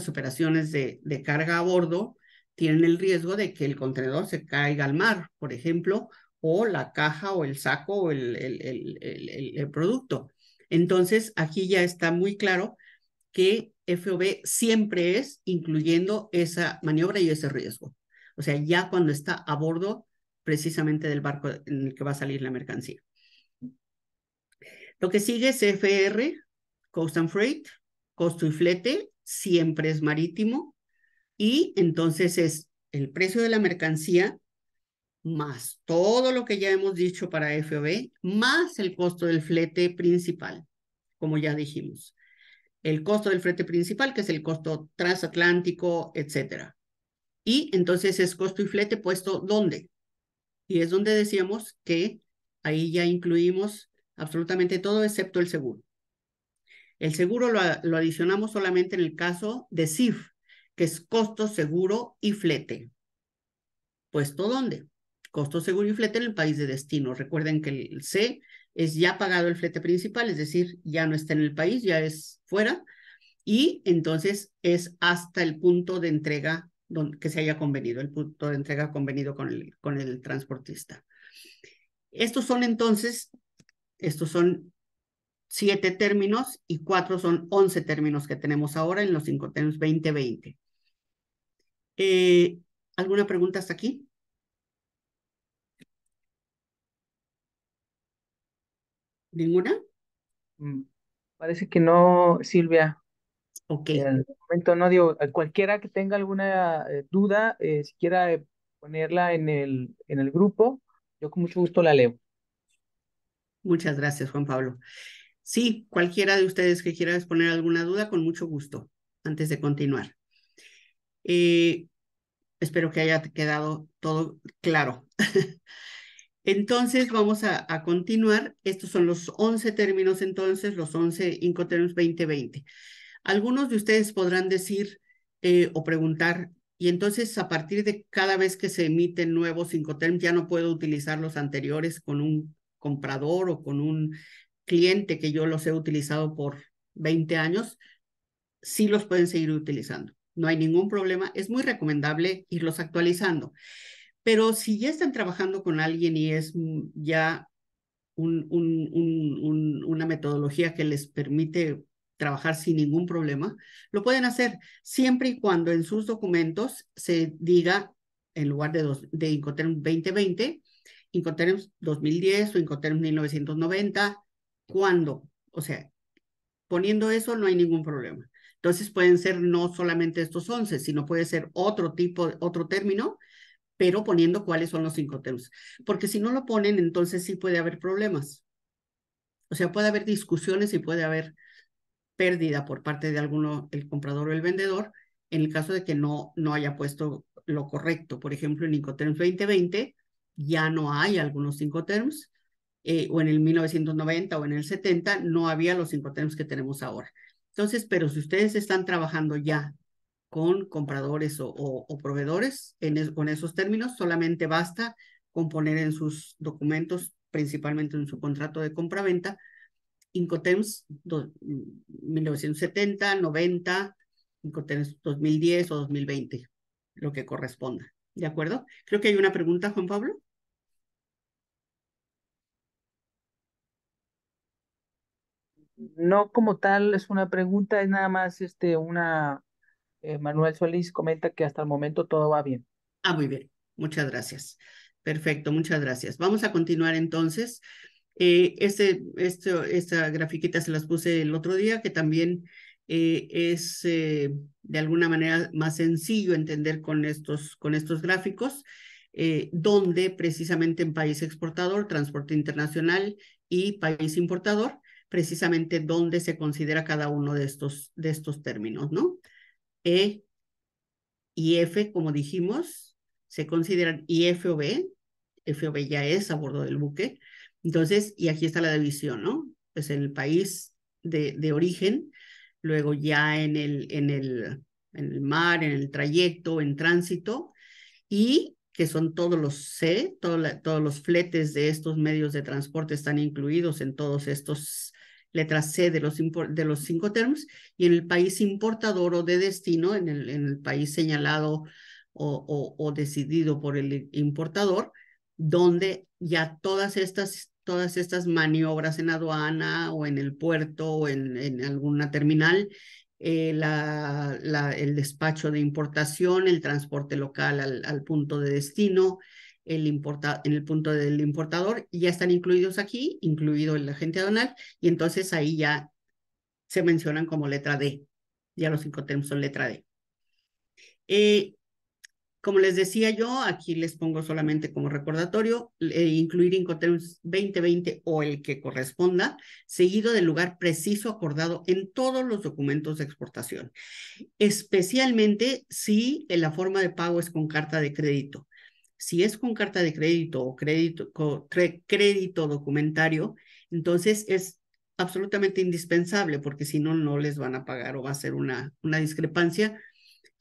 operaciones de carga a bordo tienen el riesgo de que el contenedor se caiga al mar, por ejemplo, o la caja o el saco o el producto. Entonces, aquí ya está muy claro que FOB siempre es incluyendo esa maniobra y ese riesgo. O sea, ya cuando está a bordo precisamente del barco en el que va a salir la mercancía. Lo que sigue es FR, Coast and Freight, costo y flete, siempre es marítimo, y entonces es el precio de la mercancía, más todo lo que ya hemos dicho para FOB, más el costo del flete principal, como ya dijimos. El costo del flete principal, que es el costo transatlántico, etcétera. Y entonces es costo y flete puesto ¿dónde? Y es donde decíamos que ahí ya incluimos absolutamente todo excepto el seguro. El seguro lo adicionamos solamente en el caso de CIF, que es costo, seguro y flete. ¿Puesto dónde? Costo, seguro y flete en el país de destino. Recuerden que el C es ya pagado el flete principal, es decir, ya no está en el país, ya es fuera, y entonces es hasta el punto de entrega que se haya convenido, el punto de entrega convenido con el transportista. Estos son entonces, estos son 7 términos y 4 son 11 términos que tenemos ahora en los Incoterms 2020. ¿Alguna pregunta hasta aquí? ¿Ninguna? Mm, Parece que no, Silvia. Ok, Al momento no digo, a cualquiera que tenga alguna duda, si quiera ponerla en el grupo, yo con mucho gusto la leo. muchas gracias, Juan Pablo. Sí, cualquiera de ustedes que quiera exponer alguna duda, con mucho gusto, antes de continuar. Eh, Espero que haya quedado todo claro. Entonces, vamos a continuar. Estos son los 11 términos, entonces, los 11 Incoterms 2020. Algunos de ustedes podrán decir o preguntar, y entonces a partir de cada vez que se emiten nuevos Incoterms, ya no puedo utilizar los anteriores con un comprador o con un cliente que yo los he utilizado por 20 años. Sí los pueden seguir utilizando. No hay ningún problema. Es muy recomendable irlos actualizando. Pero si ya están trabajando con alguien y es ya una metodología que les permite trabajar sin ningún problema, lo pueden hacer siempre y cuando en sus documentos se diga, en lugar de Incoterms 2020, Incoterms 2010 o Incoterms 1990, cuando, o sea, poniendo eso no hay ningún problema. Entonces pueden ser no solamente estos 11, sino puede ser otro tipo, otro término, pero poniendo cuáles son los Incoterms. Porque si no lo ponen, entonces sí puede haber problemas. O sea, puede haber discusiones y puede haber pérdida por parte de alguno, el comprador o el vendedor, en el caso de que no haya puesto lo correcto. Por ejemplo, en Incoterms 2020 ya no hay algunos Incoterms, o en el 1990 o en el 70 no había los Incoterms que tenemos ahora. Entonces, pero si ustedes están trabajando ya con compradores o proveedores con esos términos, solamente basta con poner en sus documentos, principalmente en su contrato de compraventa, Incoterms 1970, 90, Incoterms 2010 o 2020, lo que corresponda. ¿De acuerdo? Creo que hay una pregunta, Juan Pablo. No como tal es una pregunta, es nada más una, Manuel Solís comenta que hasta el momento todo va bien. Ah, muy bien. Muchas gracias. Perfecto, muchas gracias. Vamos a continuar entonces. Esta grafiquita se las puse el otro día, que también es de alguna manera más sencillo entender con estos gráficos, donde precisamente en país exportador, transporte internacional y país importador, precisamente donde se considera cada uno de estos términos, ¿no? E y F, como dijimos, se consideran IF o B. FOB ya es a bordo del buque. Entonces, y aquí está la división, ¿no? Pues en el país de origen, luego ya en el mar, en el trayecto, en tránsito, y que son todos los C, todos los fletes de estos medios de transporte están incluidos en todos estos letras C de los Incoterms, y en el país importador o de destino, en el país señalado o decidido por el importador, donde ya todas estas maniobras en aduana o en el puerto o en alguna terminal, el despacho de importación, el transporte local al punto de destino, en el punto del importador, ya están incluidos aquí, incluido el agente aduanal, y entonces ahí ya se mencionan como letra D. Ya los Incoterms son letra D. Eh, Como les decía yo, aquí les pongo solamente como recordatorio, incluir Incoterms 2020 o el que corresponda, seguido del lugar preciso acordado en todos los documentos de exportación, especialmente si la forma de pago es con carta de crédito. Si es con carta de crédito o crédito documentario, entonces es absolutamente indispensable, porque si no, no les van a pagar o va a ser una discrepancia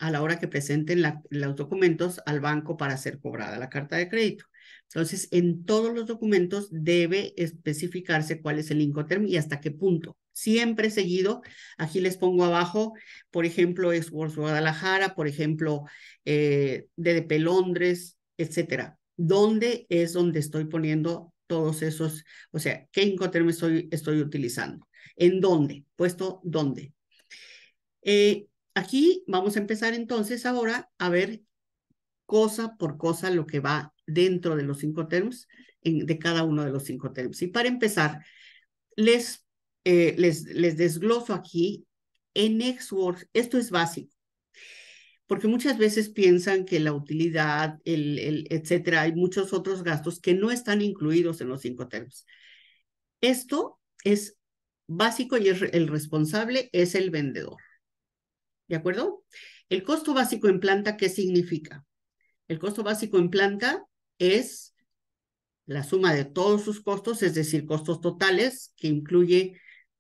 a la hora que presenten los documentos al banco para ser cobrada la carta de crédito. Entonces, en todos los documentos debe especificarse cuál es el Incoterm y hasta qué punto. Siempre seguido, aquí les pongo abajo, por ejemplo, Exports Guadalajara, por ejemplo, DDP Londres, etcétera. ¿Dónde es donde estoy poniendo todos esos? O sea, ¿qué Incoterm estoy utilizando? ¿En dónde? Puesto dónde. Aquí vamos a empezar entonces ahora a ver cosa por cosa lo que va dentro de los Incoterms, de cada uno de los Incoterms. Y para empezar, les desgloso aquí en Xworks. Esto es básico, porque muchas veces piensan que la utilidad, etcétera, hay muchos otros gastos que no están incluidos en los Incoterms. Esto es básico y el responsable es el vendedor. ¿De acuerdo? El costo básico en planta, ¿qué significa? El costo básico en planta es la suma de todos sus costos, es decir, costos totales, que incluye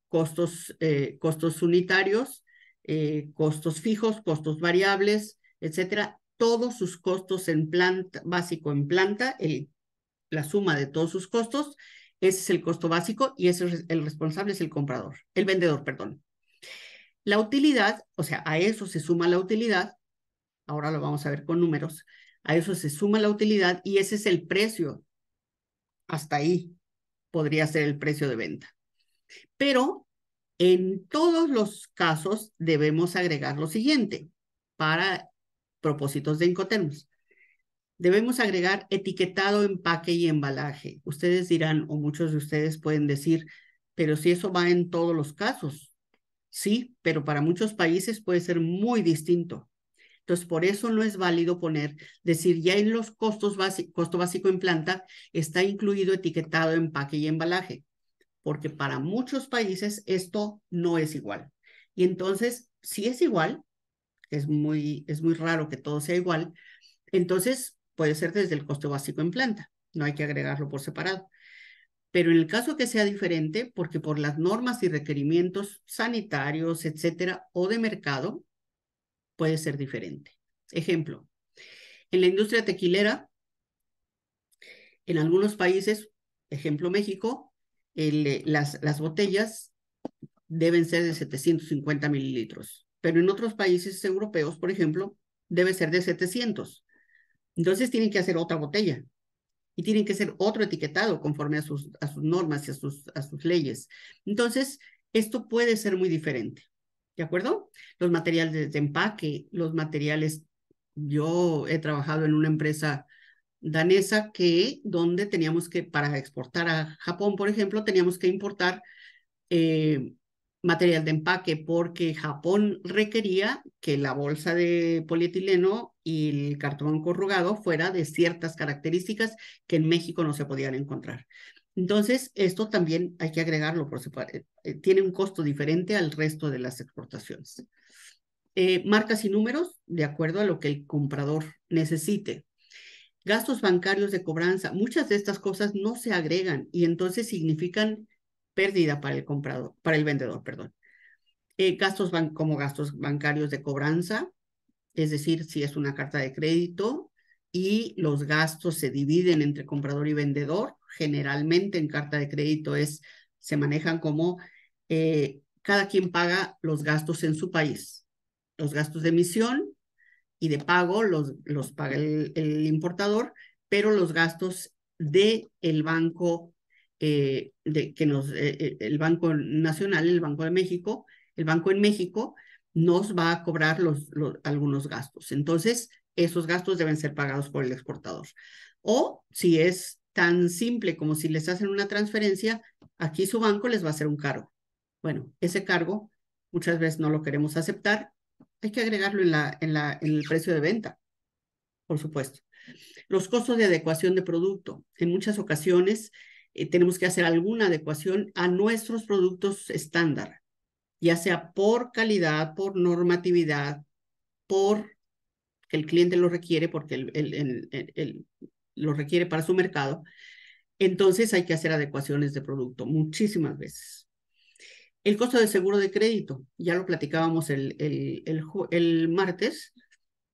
costos unitarios, costos fijos, costos variables, etcétera. Todos sus costos en planta, básico en planta, la suma de todos sus costos, ese es el costo básico y ese es el responsable es el vendedor, perdón. La utilidad, o sea, a eso se suma la utilidad, ahora lo vamos a ver con números, a eso se suma la utilidad y ese es el precio. Hasta ahí podría ser el precio de venta. Pero en todos los casos debemos agregar lo siguiente para propósitos de Incoterms. Debemos agregar etiquetado, empaque y embalaje. Ustedes dirán, o muchos de ustedes pueden decir, pero si eso va en todos los casos. Sí, pero para muchos países puede ser muy distinto. Entonces, por eso no es válido decir, ya en los costo básico en planta está incluido etiquetado, empaque y embalaje, porque para muchos países esto no es igual. Y entonces, si es igual, es muy raro que todo sea igual, entonces puede ser desde el costo básico en planta, no hay que agregarlo por separado. Pero en el caso que sea diferente, porque por las normas y requerimientos sanitarios, etcétera, o de mercado, puede ser diferente. Ejemplo, en la industria tequilera, en algunos países, ejemplo México, las botellas deben ser de 750 mililitros, pero en otros países europeos, por ejemplo, debe ser de 700. Entonces tienen que hacer otra botella y tienen que ser otro etiquetado conforme a sus normas y a sus leyes. Entonces, esto puede ser muy diferente. ¿De acuerdo? Los materiales de empaque, los materiales, yo he trabajado en una empresa danesa donde teníamos que, para exportar a Japón, por ejemplo, teníamos que importar eh, material de empaque porque Japón requería que la bolsa de polietileno y el cartón corrugado fuera de ciertas características que en México no se podían encontrar. Entonces, esto también hay que agregarlo por separado. Tiene un costo diferente al resto de las exportaciones. Marcas y números de acuerdo a lo que el comprador necesite. Gastos bancarios de cobranza, muchas de estas cosas no se agregan y entonces significan pérdida para el comprador, para el vendedor, perdón. Como gastos bancarios de cobranza, es decir, si es una carta de crédito y los gastos se dividen entre comprador y vendedor, generalmente en carta de crédito se manejan como cada quien paga los gastos en su país. Los gastos de emisión y de pago los paga el importador, pero los gastos del banco, el Banco Nacional, el Banco de México, el banco en México, nos va a cobrar algunos gastos. Entonces, esos gastos deben ser pagados por el exportador. O si es tan simple como si les hacen una transferencia, aquí su banco les va a hacer un cargo. Bueno, ese cargo muchas veces no lo queremos aceptar, hay que agregarlo en el precio de venta. por supuesto. Los costos de adecuación de producto. En muchas ocasiones tenemos que hacer alguna adecuación a nuestros productos estándar, ya sea por calidad, por normatividad, por que el cliente lo requiere, porque lo requiere para su mercado. Entonces hay que hacer adecuaciones de producto muchísimas veces. El costo de seguro de crédito, ya lo platicábamos el martes,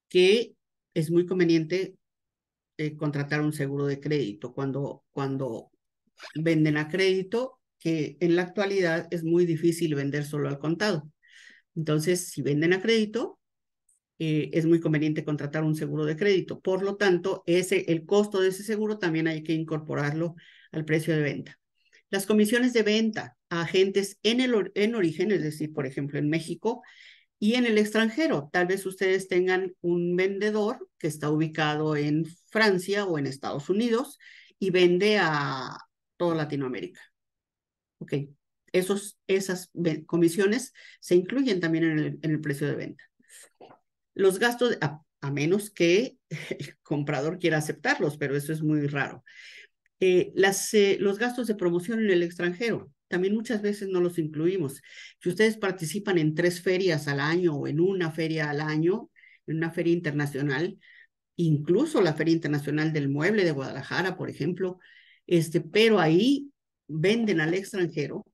que es muy conveniente contratar un seguro de crédito cuando venden a crédito, que en la actualidad es muy difícil vender solo al contado. Entonces, si venden a crédito, es muy conveniente contratar un seguro de crédito. Por lo tanto, el costo de ese seguro también hay que incorporarlo al precio de venta. Las comisiones de venta a agentes en origen, es decir, por ejemplo, en México y en el extranjero. Tal vez ustedes tengan un vendedor que está ubicado en Francia o en Estados Unidos y vende a toda Latinoamérica. Ok, esas comisiones se incluyen también en el precio de venta. Los gastos, a menos que el comprador quiera aceptarlos, pero eso es muy raro. Los gastos de promoción en el extranjero, también muchas veces no los incluimos. Si ustedes participan en 3 ferias al año o en una feria al año, en una feria internacional, incluso la Feria Internacional del Mueble de Guadalajara, por ejemplo, pero ahí venden al extranjero,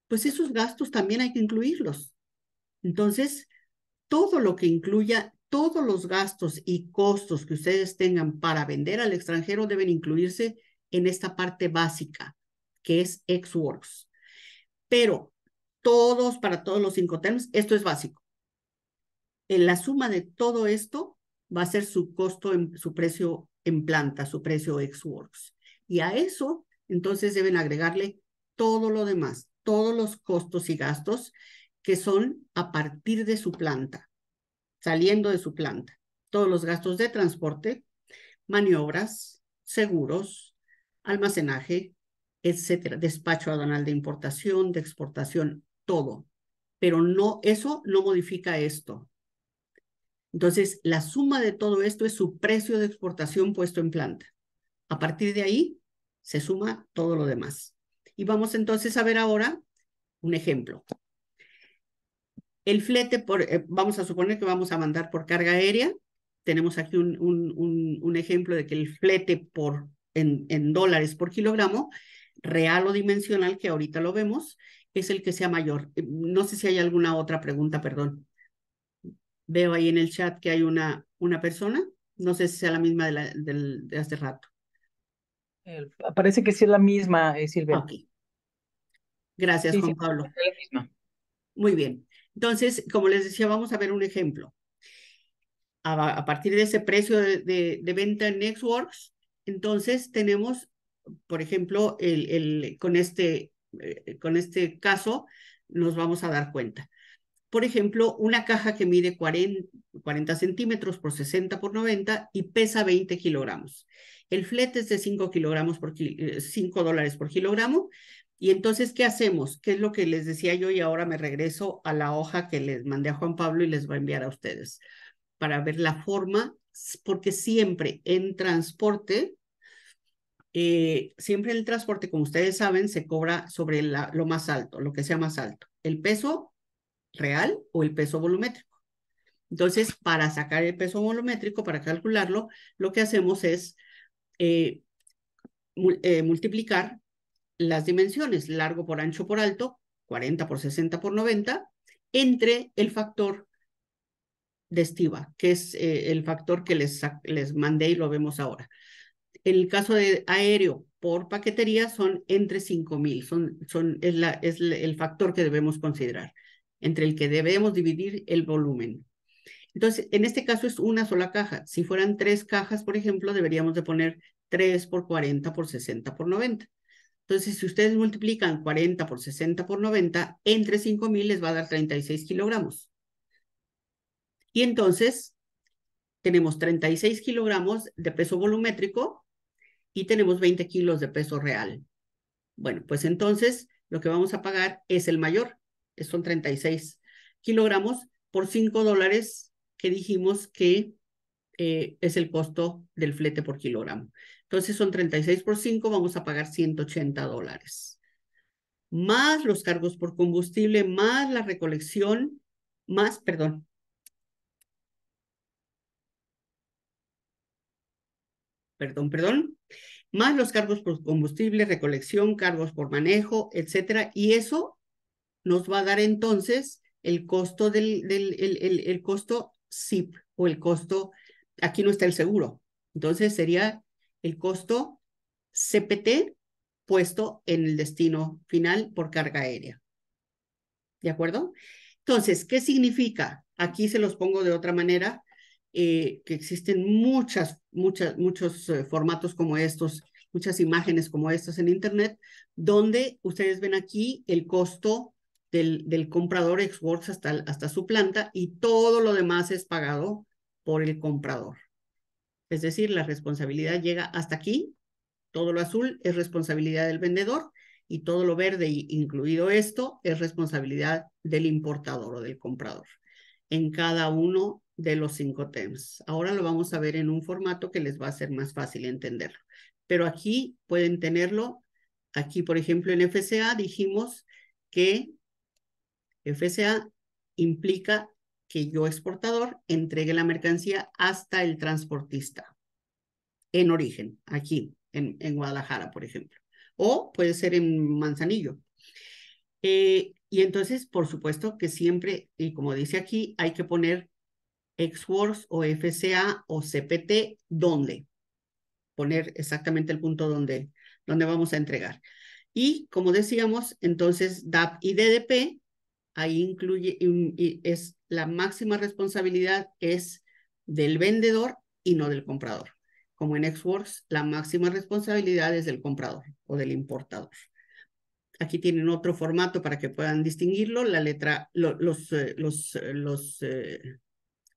pues esos gastos también hay que incluirlos. Entonces, todo lo que incluya, todos los gastos y costos que ustedes tengan para vender al extranjero deben incluirse en esta parte básica, que es Ex-Works. Pero para todos los Incoterms, esto es básico. En la suma de todo esto va a ser su costo, su precio en planta, su precio Ex-Works. Y a eso, entonces, deben agregarle todo lo demás, todos los costos y gastos que son a partir de su planta, saliendo de su planta. Todos los gastos de transporte, maniobras, seguros, almacenaje, etcétera, despacho aduanal de importación, de exportación, todo. Pero no, eso no modifica esto. Entonces, la suma de todo esto es su precio de exportación puesto en planta. A partir de ahí, se suma todo lo demás. Y vamos entonces a ver ahora un ejemplo. El flete, vamos a suponer que vamos a mandar por carga aérea. Tenemos aquí un ejemplo de que el flete en dólares por kilogramo, real o dimensional, que ahorita lo vemos, es el que sea mayor. No sé si hay alguna otra pregunta, perdón. Veo ahí en el chat que hay una persona. No sé si sea la misma de hace rato. Parece que sí es la misma, Silvia. Ok. Gracias, Sí, sí, Juan Pablo. es la misma. Muy bien. Entonces, como les decía, vamos a ver un ejemplo. A partir de ese precio de venta en Nextworks, entonces tenemos, por ejemplo, con este caso, nos vamos a dar cuenta. Por ejemplo, una caja que mide 40 centímetros por 60 por 90 y pesa 20 kilogramos. El flete es de 5 kilogramos $5 por kilogramo. Y entonces, ¿qué hacemos? ¿Qué es lo que les decía yo? Y ahora me regreso a la hoja que les mandé a Juan Pablo y les va a enviar a ustedes para ver la forma, porque siempre en transporte, como ustedes saben, se cobra sobre lo más alto, lo que sea más alto, el peso real o el peso volumétrico. Entonces, para sacar el peso volumétrico, para calcularlo, lo que hacemos es multiplicar las dimensiones, largo por ancho por alto, 40 por 60 por 90, entre el factor de estiva, que es el factor que les mandé y lo vemos ahora. En el caso de aéreo por paquetería son entre 5,000, es el factor que debemos considerar, entre el que debemos dividir el volumen. Entonces, en este caso es una sola caja. Si fueran 3 cajas, por ejemplo, deberíamos de poner 3 por 40 por 60 por 90. Entonces, si ustedes multiplican 40 por 60 por 90, entre 5,000 les va a dar 36 kilogramos. Y entonces, tenemos 36 kilogramos de peso volumétrico y tenemos 20 kilos de peso real. Bueno, pues entonces lo que vamos a pagar es el mayor, son 36 kilogramos por $5 que dijimos que es el costo del flete por kilogramo. Entonces son 36 por 5, vamos a pagar $180. Más los cargos por combustible, más la recolección, más, perdón, más los cargos por combustible, recolección, cargos por manejo, etcétera. Y eso nos va a dar entonces el costo el costo SIP o el costo, aquí no está el seguro. Entonces sería el costo CPT puesto en el destino final por carga aérea. ¿De acuerdo? Entonces, ¿qué significa? Aquí se los pongo de otra manera, que existen muchos formatos como estos, muchas imágenes como estas en Internet, donde ustedes ven aquí el costo del comprador ex-works hasta su planta y todo lo demás es pagado por el comprador. Es decir, la responsabilidad llega hasta aquí, todo lo azul es responsabilidad del vendedor y todo lo verde, incluido esto, es responsabilidad del importador o del comprador en cada uno de los 5 TEMS. Ahora lo vamos a ver en un formato que les va a ser más fácil entenderlo. Pero aquí pueden tenerlo. Aquí, por ejemplo, en FCA dijimos que FCA implica que yo, exportador, entregue la mercancía hasta el transportista en origen, aquí en Guadalajara, por ejemplo. O puede ser en Manzanillo. Y entonces, por supuesto que siempre, y como dice aquí, hay que poner ex-works o FCA o CPT, ¿dónde? Poner exactamente el punto donde vamos a entregar. Y como decíamos, entonces DAP y DDP, ahí incluye, es la máxima responsabilidad es del vendedor y no del comprador. Como en ex-works, la máxima responsabilidad es del comprador o del importador. Aquí tienen otro formato para que puedan distinguirlo. La letra, los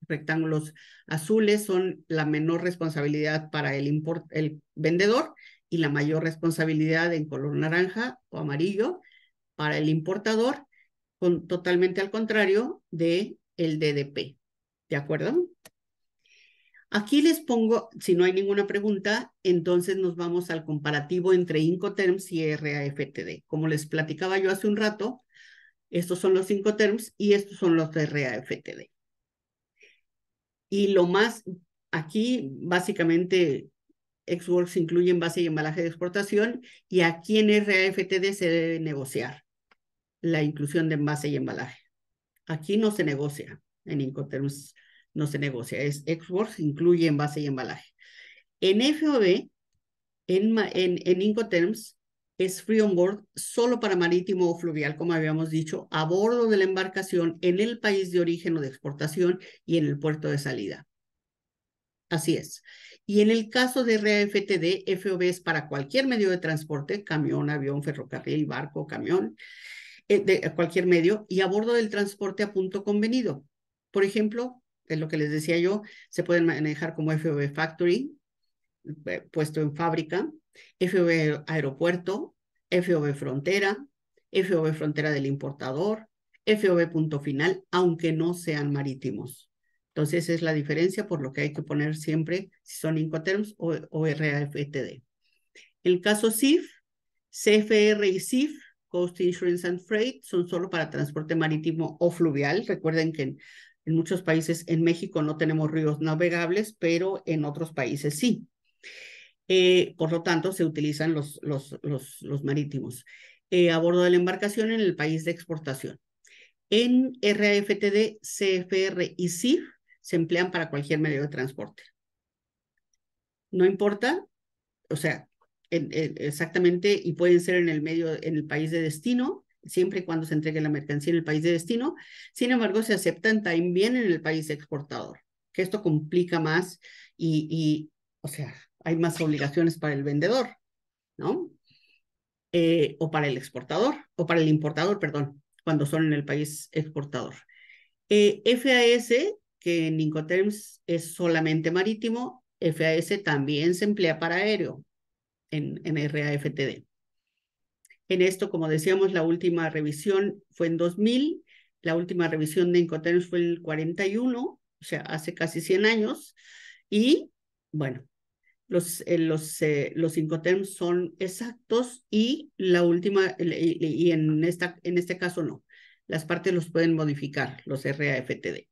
rectángulos azules son la menor responsabilidad para el vendedor y la mayor responsabilidad en color naranja o amarillo para el importador, totalmente al contrario de el DDP. ¿De acuerdo? Aquí les pongo, si no hay ninguna pregunta, entonces nos vamos al comparativo entre Incoterms y RAFTD. Como les platicaba yo hace un rato, estos son los Incoterms y estos son los RAFTD. Y lo más, aquí básicamente ex-works incluye envase y embalaje de exportación y aquí en RAFTD se debe negociar la inclusión de envase y embalaje. Aquí no se negocia, en Incoterms no se negocia, es ex-works incluye envase y embalaje. En FOB, en Incoterms, es free on board solo para marítimo o fluvial, como habíamos dicho, a bordo de la embarcación en el país de origen o de exportación y en el puerto de salida. Así es. Y en el caso de RAFTD, FOB es para cualquier medio de transporte, camión, avión, ferrocarril, barco, camión, de cualquier medio, y a bordo del transporte a punto convenido. Por ejemplo, es lo que les decía yo, se pueden manejar como FOB Factory, puesto en fábrica, FOB Aeropuerto, FOB Frontera, FOB Frontera del Importador, FOB Punto Final, aunque no sean marítimos. Entonces, esa es la diferencia por lo que hay que poner siempre si son Incoterms o RAFTD. El caso CIF, CFR y CIF, Coast Insurance and Freight, son solo para transporte marítimo o fluvial. Recuerden que en muchos países, en México no tenemos ríos navegables, pero en otros países sí. Por lo tanto, se utilizan los marítimos. A bordo de la embarcación en el país de exportación. En RAFTD, CFR y CIF se emplean para cualquier medio de transporte. No importa, o sea, exactamente, y pueden ser en el país de destino, siempre y cuando se entregue la mercancía en el país de destino. Sin embargo, se aceptan también en el país exportador, que esto complica más o sea, hay más obligaciones para el vendedor, ¿no? O para el exportador, o para el importador, perdón, cuando son en el país exportador. FAS, que en Incoterms es solamente marítimo, FAS también se emplea para aéreo en RAFTD. En esto, como decíamos, la última revisión fue en 2000, la última revisión de Incoterms fue en el 41, o sea, hace casi 100 años, Y bueno, los Incoterms son exactos y la última, y en este caso no. Las partes los pueden modificar, los RAFTD.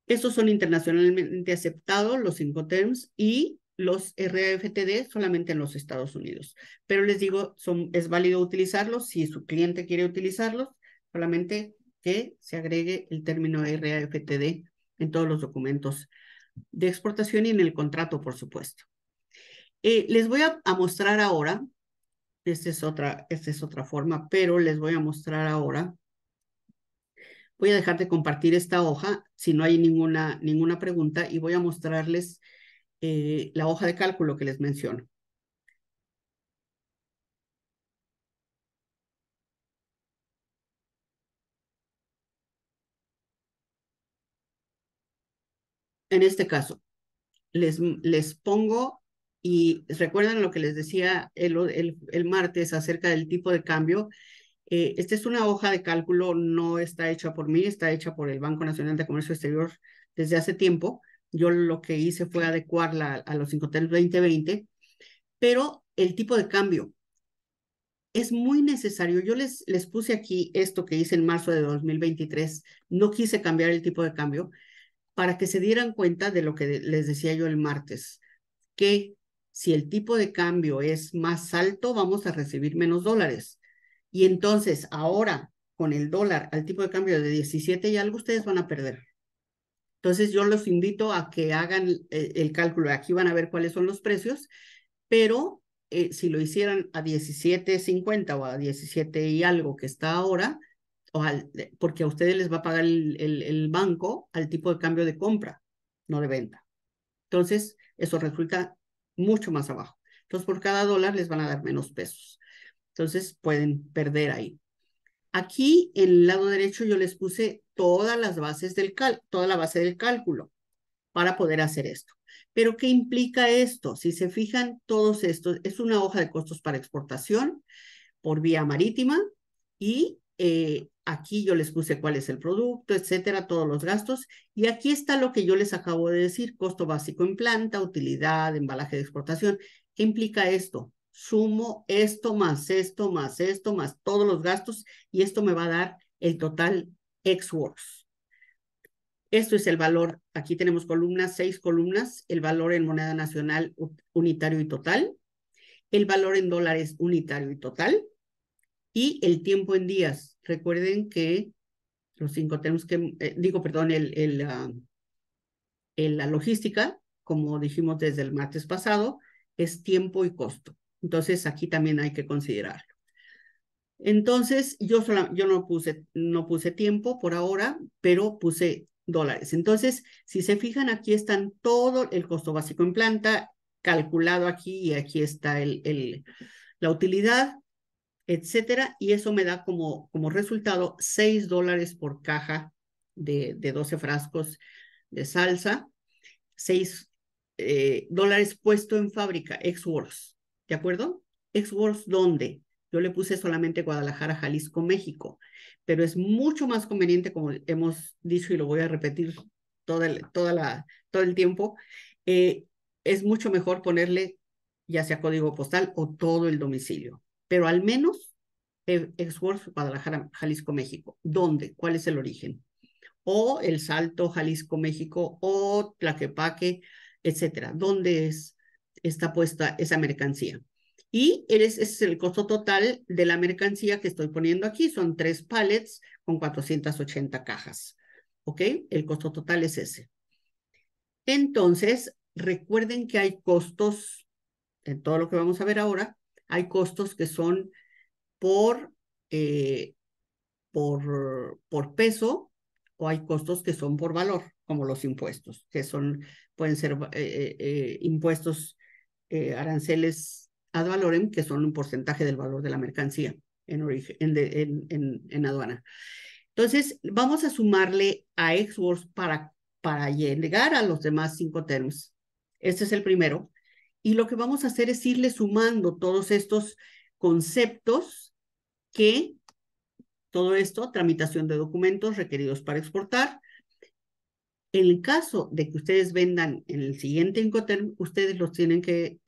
Estos son internacionalmente aceptados, los Incoterms, y los RAFTD solamente en los Estados Unidos. Pero les digo, es válido utilizarlos si su cliente quiere utilizarlos, solamente que se agregue el término RAFTD en todos los documentos de exportación y en el contrato, por supuesto. Les voy a mostrar ahora, esta es otra forma, pero les voy a mostrar ahora. Voy a dejar de compartir esta hoja si no hay ninguna pregunta y voy a mostrarles la hoja de cálculo que les menciono. En este caso, les pongo y recuerdan lo que les decía el martes acerca del tipo de cambio. Esta es una hoja de cálculo, no está hecha por mí, está hecha por el Banco Nacional de Comercio Exterior desde hace tiempo. Yo lo que hice fue adecuarla a los Incoterms 2020, pero el tipo de cambio es muy necesario. Yo les puse aquí esto que hice en marzo de 2023. No quise cambiar el tipo de cambio para que se dieran cuenta de lo que les decía yo el martes, que si el tipo de cambio es más alto, vamos a recibir menos dólares. Y entonces, ahora, con el dólar al tipo de cambio de 17 y algo, ustedes van a perder. Entonces, yo los invito a que hagan el cálculo. Aquí van a ver cuáles son los precios, pero si lo hicieran a 17.50 o a 17 y algo que está ahora, porque a ustedes les va a pagar el banco al tipo de cambio de compra, no de venta. Entonces, eso resulta mucho más abajo. Entonces, por cada dólar les van a dar menos pesos. Entonces, pueden perder ahí. Aquí, en el lado derecho, yo les puse todas las bases toda la base del cálculo para poder hacer esto. Pero, ¿qué implica esto? Si se fijan, todos estos, es una hoja de costos para exportación por vía marítima y aquí yo les puse cuál es el producto, etcétera, todos los gastos. Y aquí está lo que yo les acabo de decir, costo básico en planta, utilidad, embalaje de exportación. ¿Qué implica esto? Sumo esto más esto más esto más todos los gastos y esto me va a dar el total ex-works. Esto es el valor, aquí tenemos columnas, 6 columnas, el valor en moneda nacional unitario y total, el valor en dólares unitario y total, y el tiempo en días. Recuerden que los 5 tenemos que, perdón, la logística, como dijimos desde el martes pasado, es tiempo y costo. Entonces, aquí también hay que considerarlo. Entonces, yo no puse tiempo por ahora, pero puse dólares. Entonces, si se fijan, aquí están todo el costo básico en planta calculado aquí y aquí está la utilidad, etcétera, y eso me da como resultado $6 por caja de 12 frascos de salsa, $6 puesto en fábrica, ex-works, ¿de acuerdo? Ex-works, ¿dónde? Yo le puse solamente Guadalajara, Jalisco, México, pero es mucho más conveniente, como hemos dicho y lo voy a repetir todo el tiempo, es mucho mejor ponerle ya sea código postal o todo el domicilio, pero al menos ex-works, Guadalajara, Jalisco, México. ¿Dónde? ¿Cuál es el origen? O El Salto, Jalisco, México, o Tlaquepaque, etcétera. ¿Dónde está puesta esa mercancía? Y ese es el costo total de la mercancía que estoy poniendo aquí. Son 3 pallets con 480 cajas. ¿Ok? El costo total es ese. Entonces, recuerden que hay costos, en todo lo que vamos a ver ahora, hay costos que son por, eh, por peso, o hay costos que son por valor, como los impuestos, que pueden ser impuestos, aranceles ad valorem, que son un porcentaje del valor de la mercancía en aduana. Entonces, vamos a sumarle a ex-works para llegar a los demás 5 terms. Este es el primero. Y lo que vamos a hacer es irle sumando todos estos conceptos que todo esto, tramitación de documentos requeridos para exportar, En el caso de que ustedes vendan en el siguiente Incoterm, ustedes los tienen que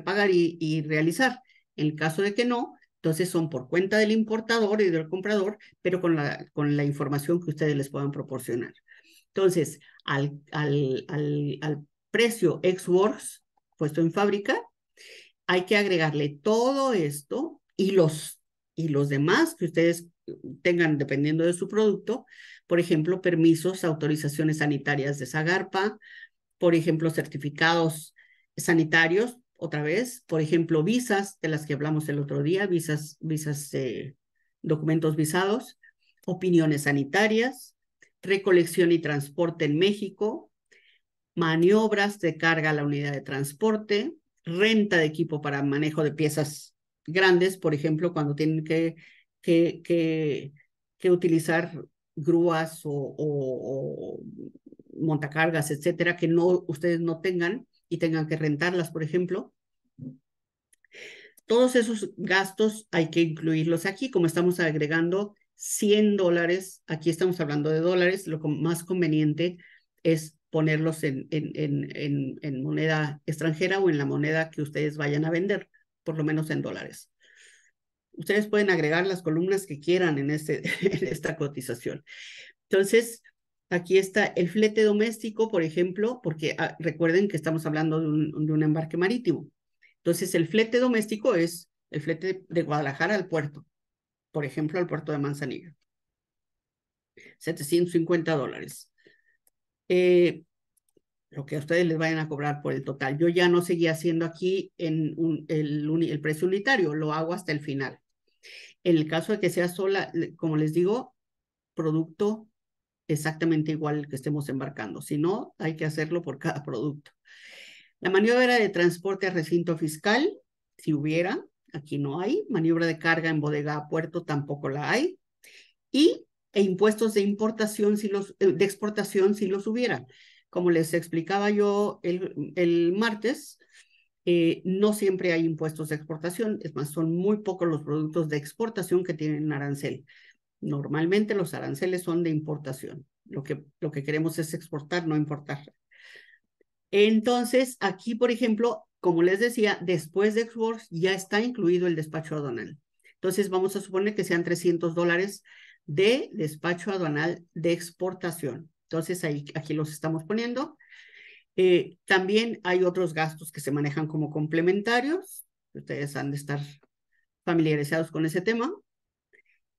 pagar y realizar. En el caso de que no, entonces son por cuenta del importador y del comprador, pero con la información que ustedes les puedan proporcionar. Entonces, al precio ex-works puesto en fábrica, hay que agregarle todo esto y los demás que ustedes tengan dependiendo de su producto, por ejemplo, permisos, autorizaciones sanitarias de Zagarpa, por ejemplo, certificados sanitarios, otra vez, por ejemplo, visas, de las que hablamos el otro día, documentos visados, opiniones sanitarias, recolección y transporte en México, maniobras de carga a la unidad de transporte, renta de equipo para manejo de piezas grandes, por ejemplo, cuando tienen que utilizar grúas o montacargas, etcétera, que no, ustedes no tengan y tengan que rentarlas, por ejemplo. Todos esos gastos hay que incluirlos aquí, como estamos agregando $100, aquí estamos hablando de dólares, lo más conveniente es ponerlos en moneda extranjera o en la moneda que ustedes vayan a vender, por lo menos en dólares. Ustedes pueden agregar las columnas que quieran en esta cotización. Entonces, aquí está el flete doméstico, por ejemplo, porque recuerden que estamos hablando de un embarque marítimo. Entonces, el flete doméstico es el flete de Guadalajara al puerto, por ejemplo, al puerto de Manzanillo. $750. Lo que a ustedes les vayan a cobrar por el total. Yo ya no seguía haciendo aquí el precio unitario, lo hago hasta el final. En el caso de que sea sola, como les digo, producto exactamente igual que estemos embarcando. Si no, hay que hacerlo por cada producto. La maniobra de transporte a recinto fiscal, si hubiera, aquí no hay. Maniobra de carga en bodega a puerto, tampoco la hay. E impuestos de importación, de exportación, si los hubiera. Como les explicaba yo el martes, no siempre hay impuestos de exportación, es más, son muy pocos los productos de exportación que tienen arancel. Normalmente los aranceles son de importación. Lo que queremos es exportar, no importar. Entonces, aquí, por ejemplo, como les decía, después de Exports ya está incluido el despacho aduanal. Entonces, vamos a suponer que sean $300 de despacho aduanal de exportación. Entonces, aquí los estamos poniendo. También hay otros gastos que se manejan como complementarios. Ustedes han de estar familiarizados con ese tema.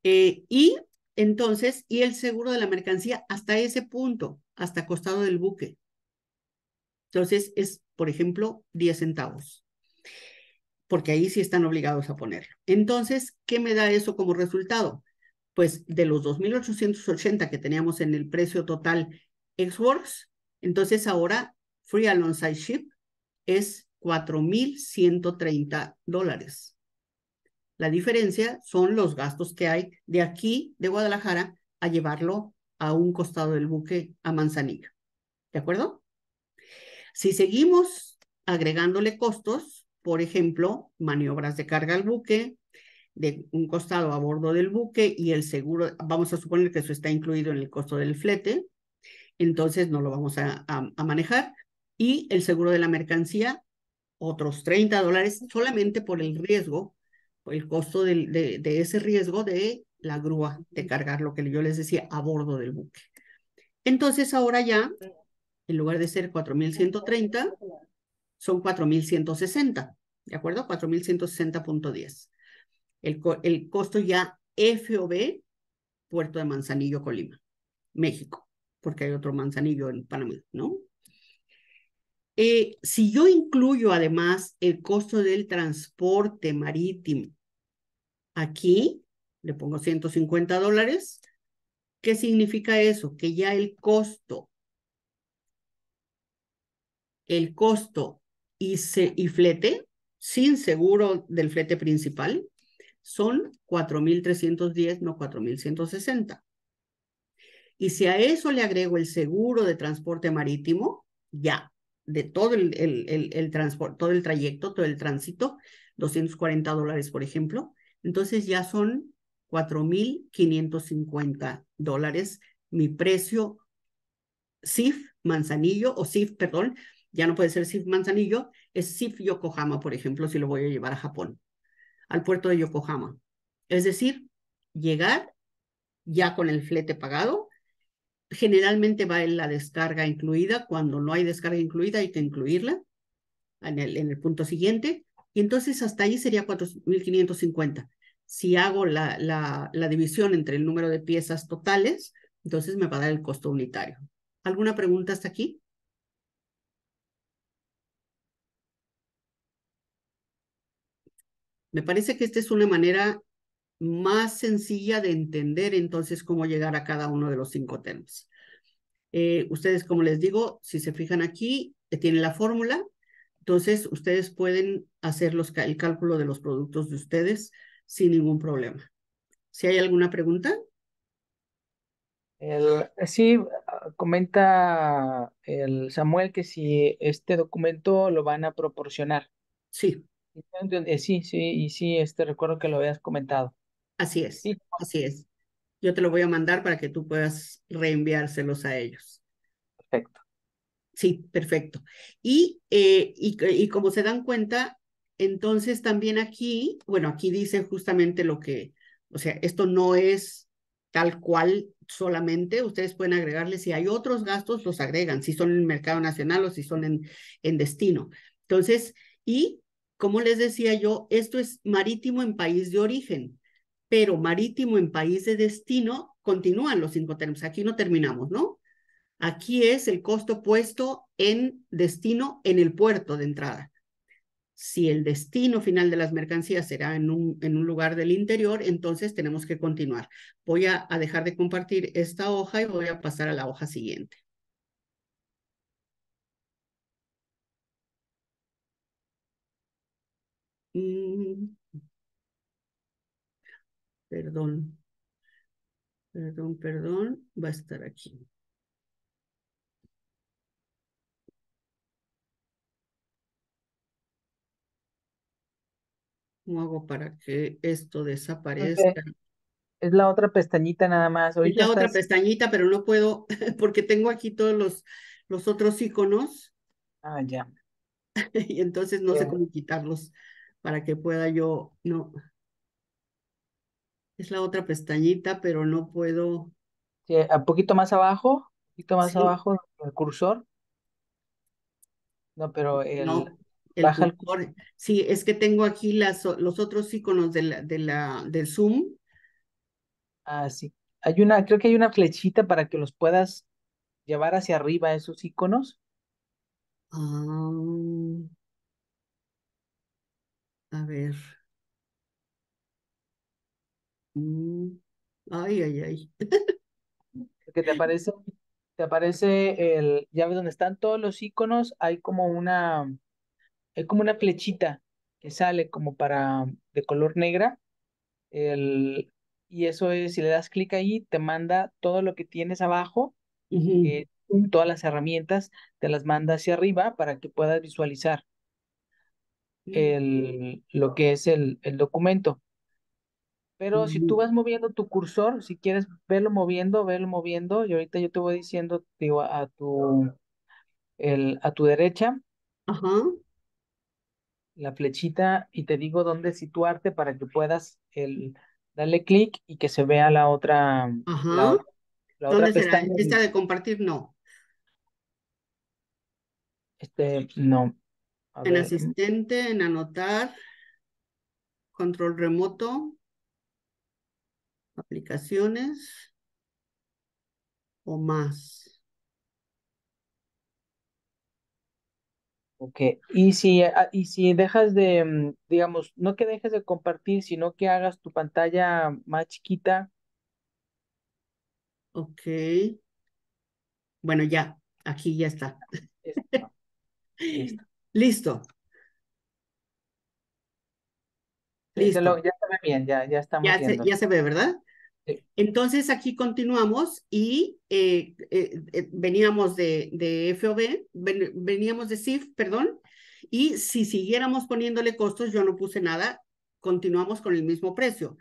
Y entonces, y el seguro de la mercancía hasta ese punto, hasta costado del buque. Entonces, es, por ejemplo, 10 centavos, porque ahí sí están obligados a ponerlo. Entonces, ¿qué me da eso como resultado? Pues de los 2,880 que teníamos en el precio total ex-works, entonces ahora Free Alongside Ship es $4,130. La diferencia son los gastos que hay de aquí, de Guadalajara, a llevarlo a un costado del buque a Manzanillo. ¿De acuerdo? Si seguimos agregándole costos, por ejemplo, maniobras de carga al buque, de un costado a bordo del buque y el seguro, vamos a suponer que eso está incluido en el costo del flete, entonces no lo vamos a manejar. Y el seguro de la mercancía, otros $30 solamente por el riesgo, por el costo de ese riesgo de la grúa, de cargar lo que yo les decía a bordo del buque. Entonces ahora ya, en lugar de ser 4,130, son 4,160, ¿de acuerdo? 4,160.10. El costo ya FOB, Puerto de Manzanillo, Colima, México, porque hay otro Manzanillo en Panamá, ¿no? Si yo incluyo además el costo del transporte marítimo, aquí le pongo $150. ¿Qué significa eso? Que ya el costo y flete, sin seguro del flete principal, son 4,310, no 4,160. Y si a eso le agrego el seguro de transporte marítimo, ya, de todo el transporte, todo el trayecto, todo el tránsito, $240, por ejemplo, entonces ya son $4,550 mi precio CIF Manzanillo, o CIF, perdón, ya no puede ser CIF Manzanillo, es CIF Yokohama, por ejemplo, si lo voy a llevar a Japón, al puerto de Yokohama. Es decir, llegar ya con el flete pagado. Generalmente va en la descarga incluida. Cuando no hay descarga incluida, hay que incluirla en el punto siguiente. Y entonces hasta ahí sería 4.550. Si hago la división entre el número de piezas totales, entonces me va a dar el costo unitario. ¿Alguna pregunta hasta aquí? Me parece que esta es una manera más sencilla de entender entonces cómo llegar a cada uno de los 5 temas. Ustedes, como les digo, si se fijan aquí, tienen la fórmula. Entonces, ustedes pueden hacer el cálculo de los productos de ustedes sin ningún problema. Si hay alguna pregunta, Sí, comenta el Samuel que si este documento lo van a proporcionar. sí, Sí, sí, y sí, recuerdo que lo habías comentado. así es, Sí, así es. Yo te lo voy a mandar para que tú puedas reenviárselos a ellos. perfecto. Sí, perfecto. Y como se dan cuenta, entonces también aquí, bueno, aquí dice justamente lo que, o sea, esto no es tal cual solamente, ustedes pueden agregarle, si hay otros gastos, los agregan, si son en el mercado nacional o si son en destino. Entonces, y como les decía yo, esto es marítimo en país de origen, pero marítimo en país de destino, continúan los 5 términos. Aquí no terminamos, ¿no? Aquí es el costo puesto en destino en el puerto de entrada. Si el destino final de las mercancías será en un lugar del interior, entonces tenemos que continuar. Voy a dejar de compartir esta hoja y voy a pasar a la hoja siguiente. Mm, perdón, perdón, va a estar aquí. ¿Cómo hago para que esto Entonces, desaparezca? es la otra pestañita nada más. Es Ahorita la otra estás. pestañita, pero no puedo porque tengo aquí todos los otros iconos. Ah, ya. Y entonces no sé Bien. cómo quitarlos para que pueda yo, no, es la otra pestañita, pero no puedo, Sí, un poquito más sí, abajo el cursor. No, pero no, el baja el. cursor, sí, es que tengo aquí los otros iconos del Zoom. Ah, sí. Creo que hay una flechita para que los puedas llevar hacia arriba esos iconos. Ah, a ver, mm, ay, ay, ay, Porque te aparece ya ves donde están todos los iconos, hay como una flechita que sale como de color negra, el, y eso es, si le das clic ahí, te manda todo lo que tienes abajo, ujú, todas las herramientas, te las manda hacia arriba para que puedas visualizar lo que es el documento. Pero si tú ujú, vas moviendo tu cursor, si quieres verlo moviendo, y ahorita yo te voy diciendo, digo, a tu derecha, ajá, la flechita, y te digo dónde situarte para que puedas darle clic y que se vea la ajá, otra, la otra ¿dónde será? pestaña. Esta de compartir, no, No, a en ver, asistente, en anotar, control remoto, aplicaciones o más. ok. Y si dejas digamos, no que dejes de compartir, sino que hagas tu pantalla más chiquita. Ok. Bueno, ya, aquí ya está. Esto, listo. Listo, Sí, listo. ya se ve bien, ya estamos viendo. Ya se ve, ¿verdad? Sí. Entonces aquí continuamos y veníamos de FOB, veníamos de CIF, perdón, y si siguiéramos poniéndole costos, yo no puse nada, continuamos con el mismo precio.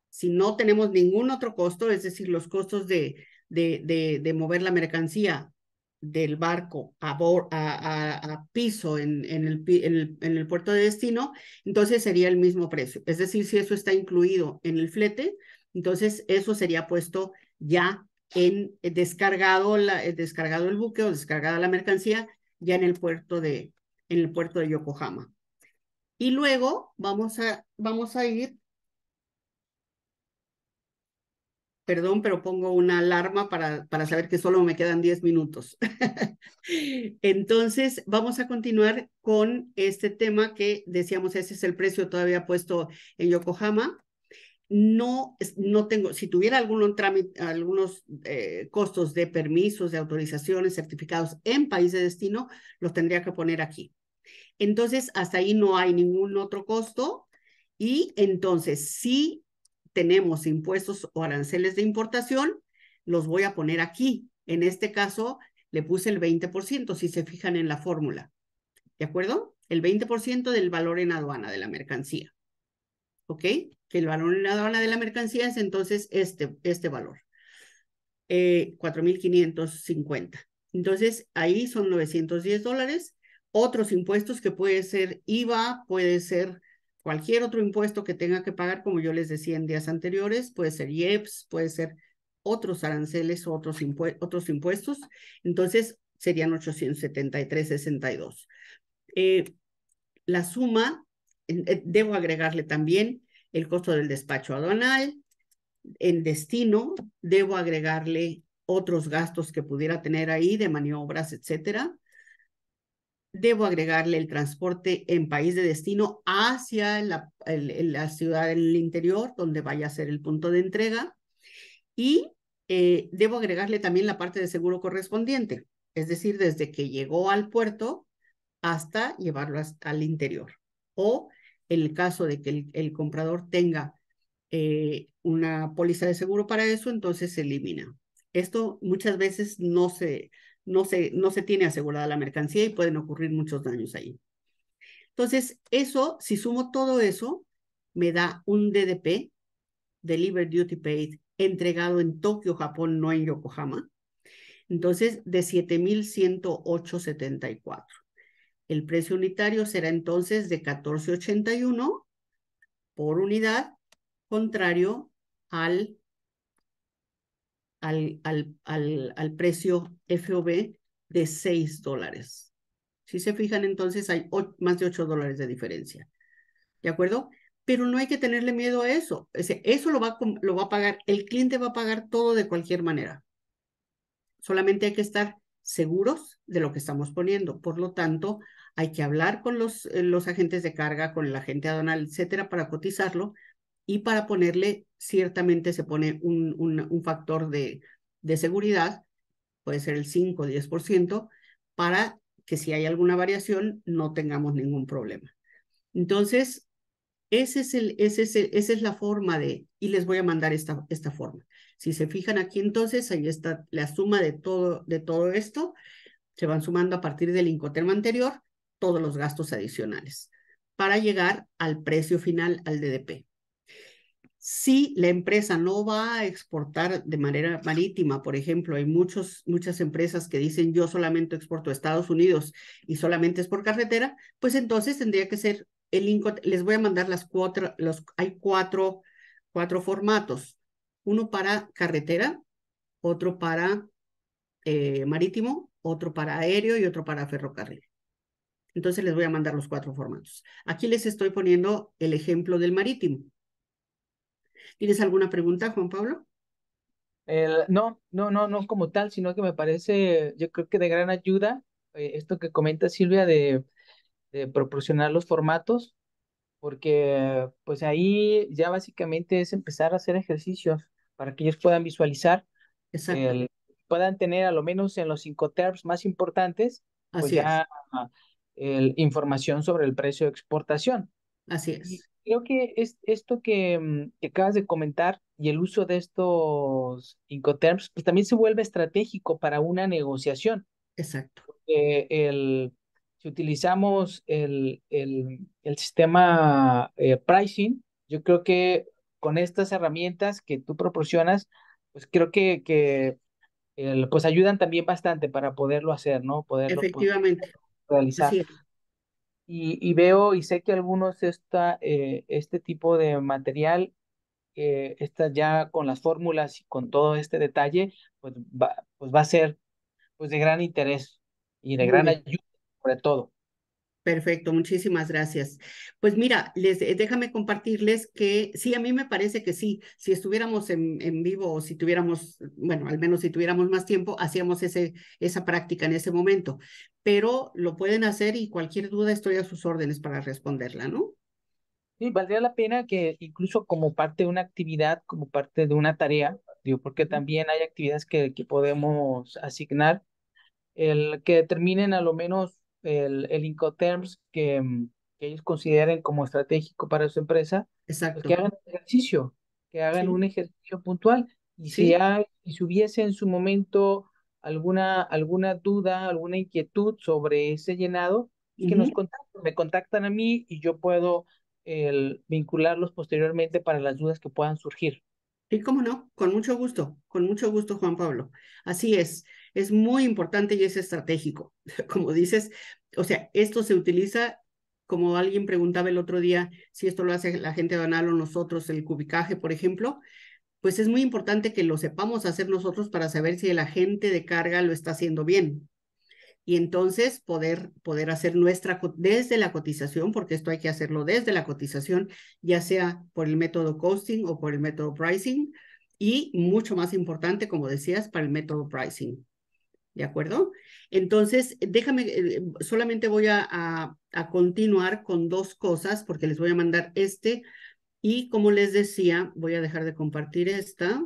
Si no tenemos ningún otro costo, es decir, los costos de mover la mercancía del barco a piso en el puerto de destino, entonces sería el mismo precio. Es decir, si eso está incluido en el flete, entonces eso sería puesto ya en descargado el buque o descargada la mercancía ya en el puerto de Yokohama. Y luego vamos a ir, perdón, pero pongo una alarma para saber que solo me quedan 10 minutos. Entonces, vamos a continuar con este tema que decíamos, ese es el precio todavía puesto en Yokohama. No tengo, si tuviera algunos costos de permisos, de autorizaciones, certificados en país de destino, los tendría que poner aquí. Entonces, hasta ahí no hay ningún otro costo. Y entonces, si tenemos impuestos o aranceles de importación, los voy a poner aquí. En este caso, le puse el 20%, si se fijan en la fórmula. ¿De acuerdo? El 20% del valor en aduana de la mercancía. ¿Ok? Que el valor en aduana de la mercancía es entonces este valor. 4,550. Entonces, ahí son $910. Otros impuestos que puede ser IVA, puede ser cualquier otro impuesto que tenga que pagar, como yo les decía en días anteriores, puede ser IEPS, puede ser otros aranceles, otros impuestos. Entonces, serían 873,62. La suma, debo agregarle también el costo del despacho aduanal, en destino, debo agregarle otros gastos que pudiera tener ahí de maniobras, etcétera. Debo agregarle el transporte en país de destino hacia la ciudad del interior, donde vaya a ser el punto de entrega. Y debo agregarle también la parte de seguro correspondiente, es decir, desde que llegó al puerto hasta llevarlo al interior. O en el caso de que el comprador tenga una póliza de seguro para eso, entonces se elimina. Esto muchas veces no se tiene asegurada la mercancía y pueden ocurrir muchos daños ahí. Entonces, eso, si sumo todo eso, me da un DDP, Delivered Duty Paid, entregado en Tokio, Japón, no en Yokohama. Entonces, de 7,108,74. El precio unitario será entonces de 14,81 por unidad, contrario al al precio FOB de $6. Si se fijan, entonces hay más de $8 de diferencia. ¿De acuerdo? Pero no hay que tenerle miedo a eso. Eso lo va a pagar, el cliente va a pagar todo de cualquier manera. Solamente hay que estar seguros de lo que estamos poniendo. Por lo tanto, hay que hablar con los agentes de carga, con el agente aduanal, etcétera, para cotizarlo y para ponerle, ciertamente se pone un factor de seguridad, puede ser el 5 o 10%, para que si hay alguna variación no tengamos ningún problema. Entonces, esa es la forma y les voy a mandar esta forma. Si se fijan aquí, entonces, ahí está la suma de todo esto. Se van sumando a partir del Incoterm anterior todos los gastos adicionales para llegar al precio final, al DDP. Si la empresa no va a exportar de manera marítima, por ejemplo, hay muchas empresas que dicen yo solamente exporto a Estados Unidos y solamente es por carretera, pues entonces tendría que ser el Incot. Les voy a mandar hay cuatro formatos. Uno para carretera, otro para marítimo, otro para aéreo y otro para ferrocarril. Entonces les voy a mandar los 4 formatos. Aquí les estoy poniendo el ejemplo del marítimo. ¿Tienes alguna pregunta, Juan Pablo? No como tal, sino que me parece, yo creo que de gran ayuda esto que comenta Silvia de proporcionar los formatos, porque pues ahí ya básicamente es empezar a hacer ejercicios para que ellos puedan visualizar, Exacto, puedan tener a lo menos en los 5 terms más importantes, pues así es, ya información sobre el precio de exportación. así Y es, creo que es esto que acabas de comentar y el uso de estos Incoterms, pues también se vuelve estratégico para una negociación. exacto, Si utilizamos el sistema pricing, yo creo que con estas herramientas que tú proporcionas, pues creo que pues ayudan también bastante para poderlo hacer, ¿no? Poderlo pues, efectivamente, realizar. así es. Y veo y sé que algunos este tipo de material, está ya con las fórmulas y con todo este detalle, pues va a ser pues de gran interés y de Muy gran bien. ayuda, sobre todo. Perfecto, muchísimas gracias. Pues mira, déjame compartirles que sí, a mí me parece que sí, si estuviéramos en vivo o si tuviéramos, bueno, al menos si tuviéramos más tiempo, hacíamos esa práctica en ese momento, pero lo pueden hacer y cualquier duda estoy a sus órdenes para responderla, ¿no? Sí, valdría la pena que incluso como parte de una actividad, como parte de una tarea, digo, porque Ujú. también hay actividades que podemos asignar, el que determinen a lo menos el Incoterms que ellos consideren como estratégico para su empresa, pues que Exacto. hagan ejercicio, que hagan un Sí, ejercicio puntual. Y sí. si hubiese en su momento alguna duda, alguna inquietud sobre ese llenado, pues que nos Ujú. contacten, me contactan a mí y yo puedo vincularlos posteriormente para las dudas que puedan surgir. Sí, cómo no, con mucho gusto, Juan Pablo. Así es muy importante y es estratégico. Como dices, o sea, esto se utiliza, como alguien preguntaba el otro día, si esto lo hace la gente banal o nosotros, el cubicaje, por ejemplo, pues es muy importante que lo sepamos hacer nosotros para saber si el agente de carga lo está haciendo bien y entonces poder hacer desde la cotización, porque esto hay que hacerlo desde la cotización, ya sea por el método costing o por el método pricing, y mucho más importante, como decías, para el método pricing. ¿De acuerdo? Entonces, déjame, solamente voy a continuar con dos cosas, porque les voy a mandar y como les decía, voy a dejar de compartir esta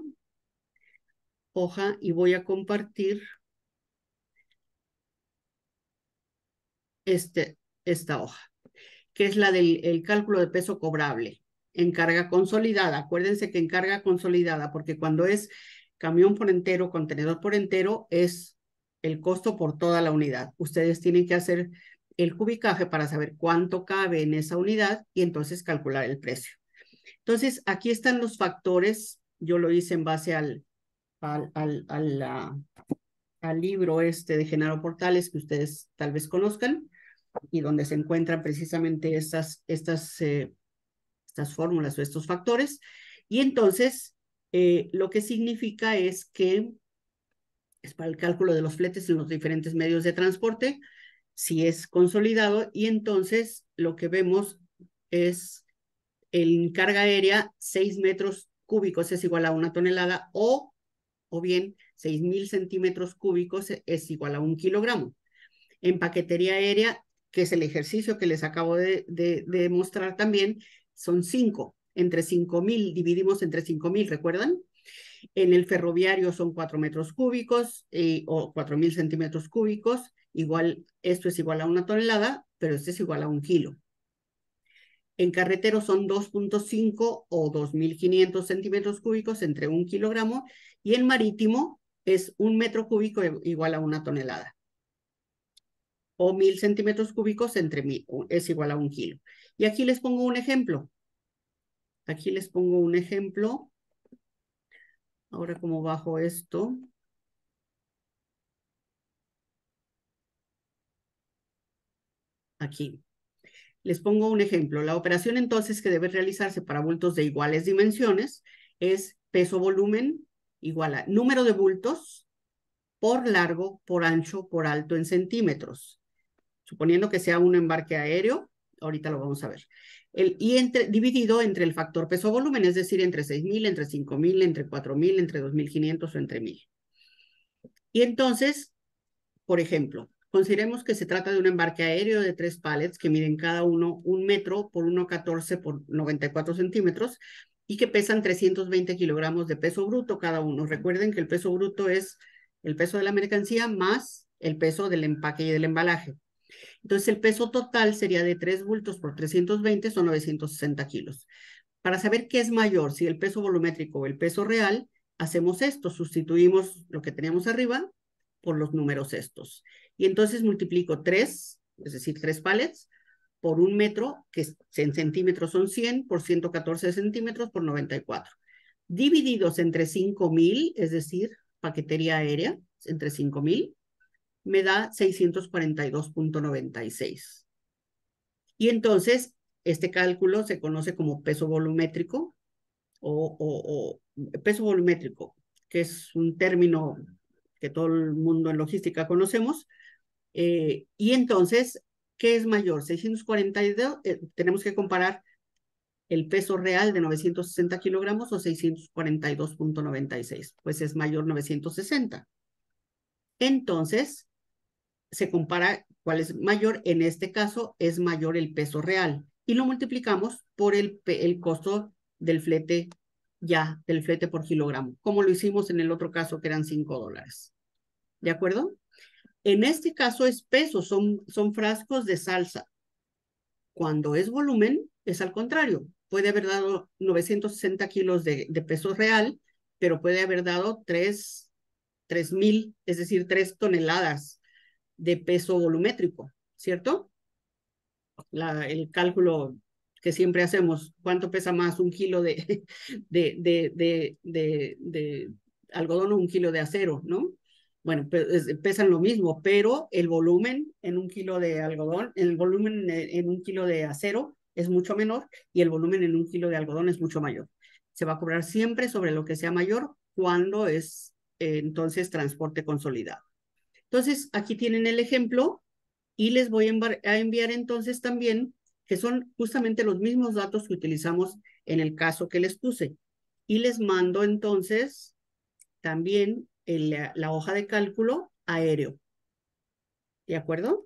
hoja y voy a compartir este, esta hoja, que es la del el cálculo de peso cobrable en carga consolidada. Acuérdense que en carga consolidada, porque cuando es camión por entero, contenedor por entero, es el costo por toda la unidad. Ustedes tienen que hacer el cubicaje para saber cuánto cabe en esa unidad y entonces calcular el precio. Entonces, aquí están los factores. Yo lo hice en base al, al, al, al libro este de Genaro Portales que ustedes tal vez conozcan y donde se encuentran precisamente estas fórmulas o estos factores. Y entonces, lo que significa es que es para el cálculo de los fletes en los diferentes medios de transporte, si es consolidado, y entonces lo que vemos es en carga aérea, 6 metros cúbicos es igual a 1 tonelada, o bien 6.000 centímetros cúbicos es igual a 1 kilogramo. En paquetería aérea, que es el ejercicio que les acabo de mostrar también, son 5. Entre 5.000, dividimos entre 5.000, ¿recuerdan? En el ferroviario son 4 metros cúbicos o 4.000 centímetros cúbicos. Igual, esto es igual a 1 tonelada, pero este es igual a 1 kilo. En carretero son 2.5 o 2.500 centímetros cúbicos entre 1 kilogramo. Y en marítimo es 1 metro cúbico igual a 1 tonelada. O 1.000 centímetros cúbicos entre es igual a 1 kilo. Y aquí les pongo un ejemplo. Aquí les pongo un ejemplo. Ahora, como bajo esto, aquí. Les pongo un ejemplo. La operación entonces que debe realizarse para bultos de iguales dimensiones es peso-volumen igual a número de bultos por largo, por ancho, por alto en centímetros. Suponiendo que sea un embarque aéreo, ahorita lo vamos a ver. Dividido entre el factor peso-volumen, es decir, entre 6.000, entre 5.000, entre 4.000, entre 2.500 o entre 1.000. Y entonces, por ejemplo, consideremos que se trata de un embarque aéreo de 3 pallets que miden cada uno 1 metro por 1,14 por 94 centímetros y que pesan 320 kilogramos de peso bruto cada uno. Recuerden que el peso bruto es el peso de la mercancía más el peso del empaque y del embalaje. Entonces, el peso total sería de 3 bultos por 320, son 960 kilos. Para saber qué es mayor, si el peso volumétrico o el peso real, hacemos esto, sustituimos lo que teníamos arriba por los números estos. Y entonces multiplico 3, es decir, 3 pallets, por 1 metro, que en centímetros son 100, por 114 centímetros, por 94. Divididos entre 5.000, es decir, paquetería aérea, entre 5,000, me da 642.96. Y entonces, este cálculo se conoce como peso volumétrico o peso volumétrico, que es un término que todo el mundo en logística conocemos. Y entonces, ¿qué es mayor? 642, tenemos que comparar el peso real de 960 kilogramos o 642.96. Pues es mayor 960. Entonces, se compara cuál es mayor. En este caso, es mayor el peso real. Y lo multiplicamos por el costo del flete, ya, del flete por kilogramo, como lo hicimos en el otro caso, que eran $5. ¿De acuerdo? En este caso es peso, son frascos de salsa. Cuando es volumen, es al contrario. Puede haber dado 960 kilos de peso real, pero puede haber dado 3,000, es decir, 3 toneladas de peso volumétrico, ¿cierto? El cálculo que siempre hacemos, ¿cuánto pesa más un kilo de algodón o un kilo de acero, ¿no? Bueno, pesan lo mismo, pero el volumen en un kilo de algodón, el volumen en un kilo de acero es mucho menor y el volumen en un kilo de algodón es mucho mayor. Se va a cobrar siempre sobre lo que sea mayor cuando es entonces transporte consolidado. Entonces, aquí tienen el ejemplo y les voy a enviar entonces también, que son justamente los mismos datos que utilizamos en el caso que les puse. Y les mando entonces también la hoja de cálculo aéreo. ¿De acuerdo?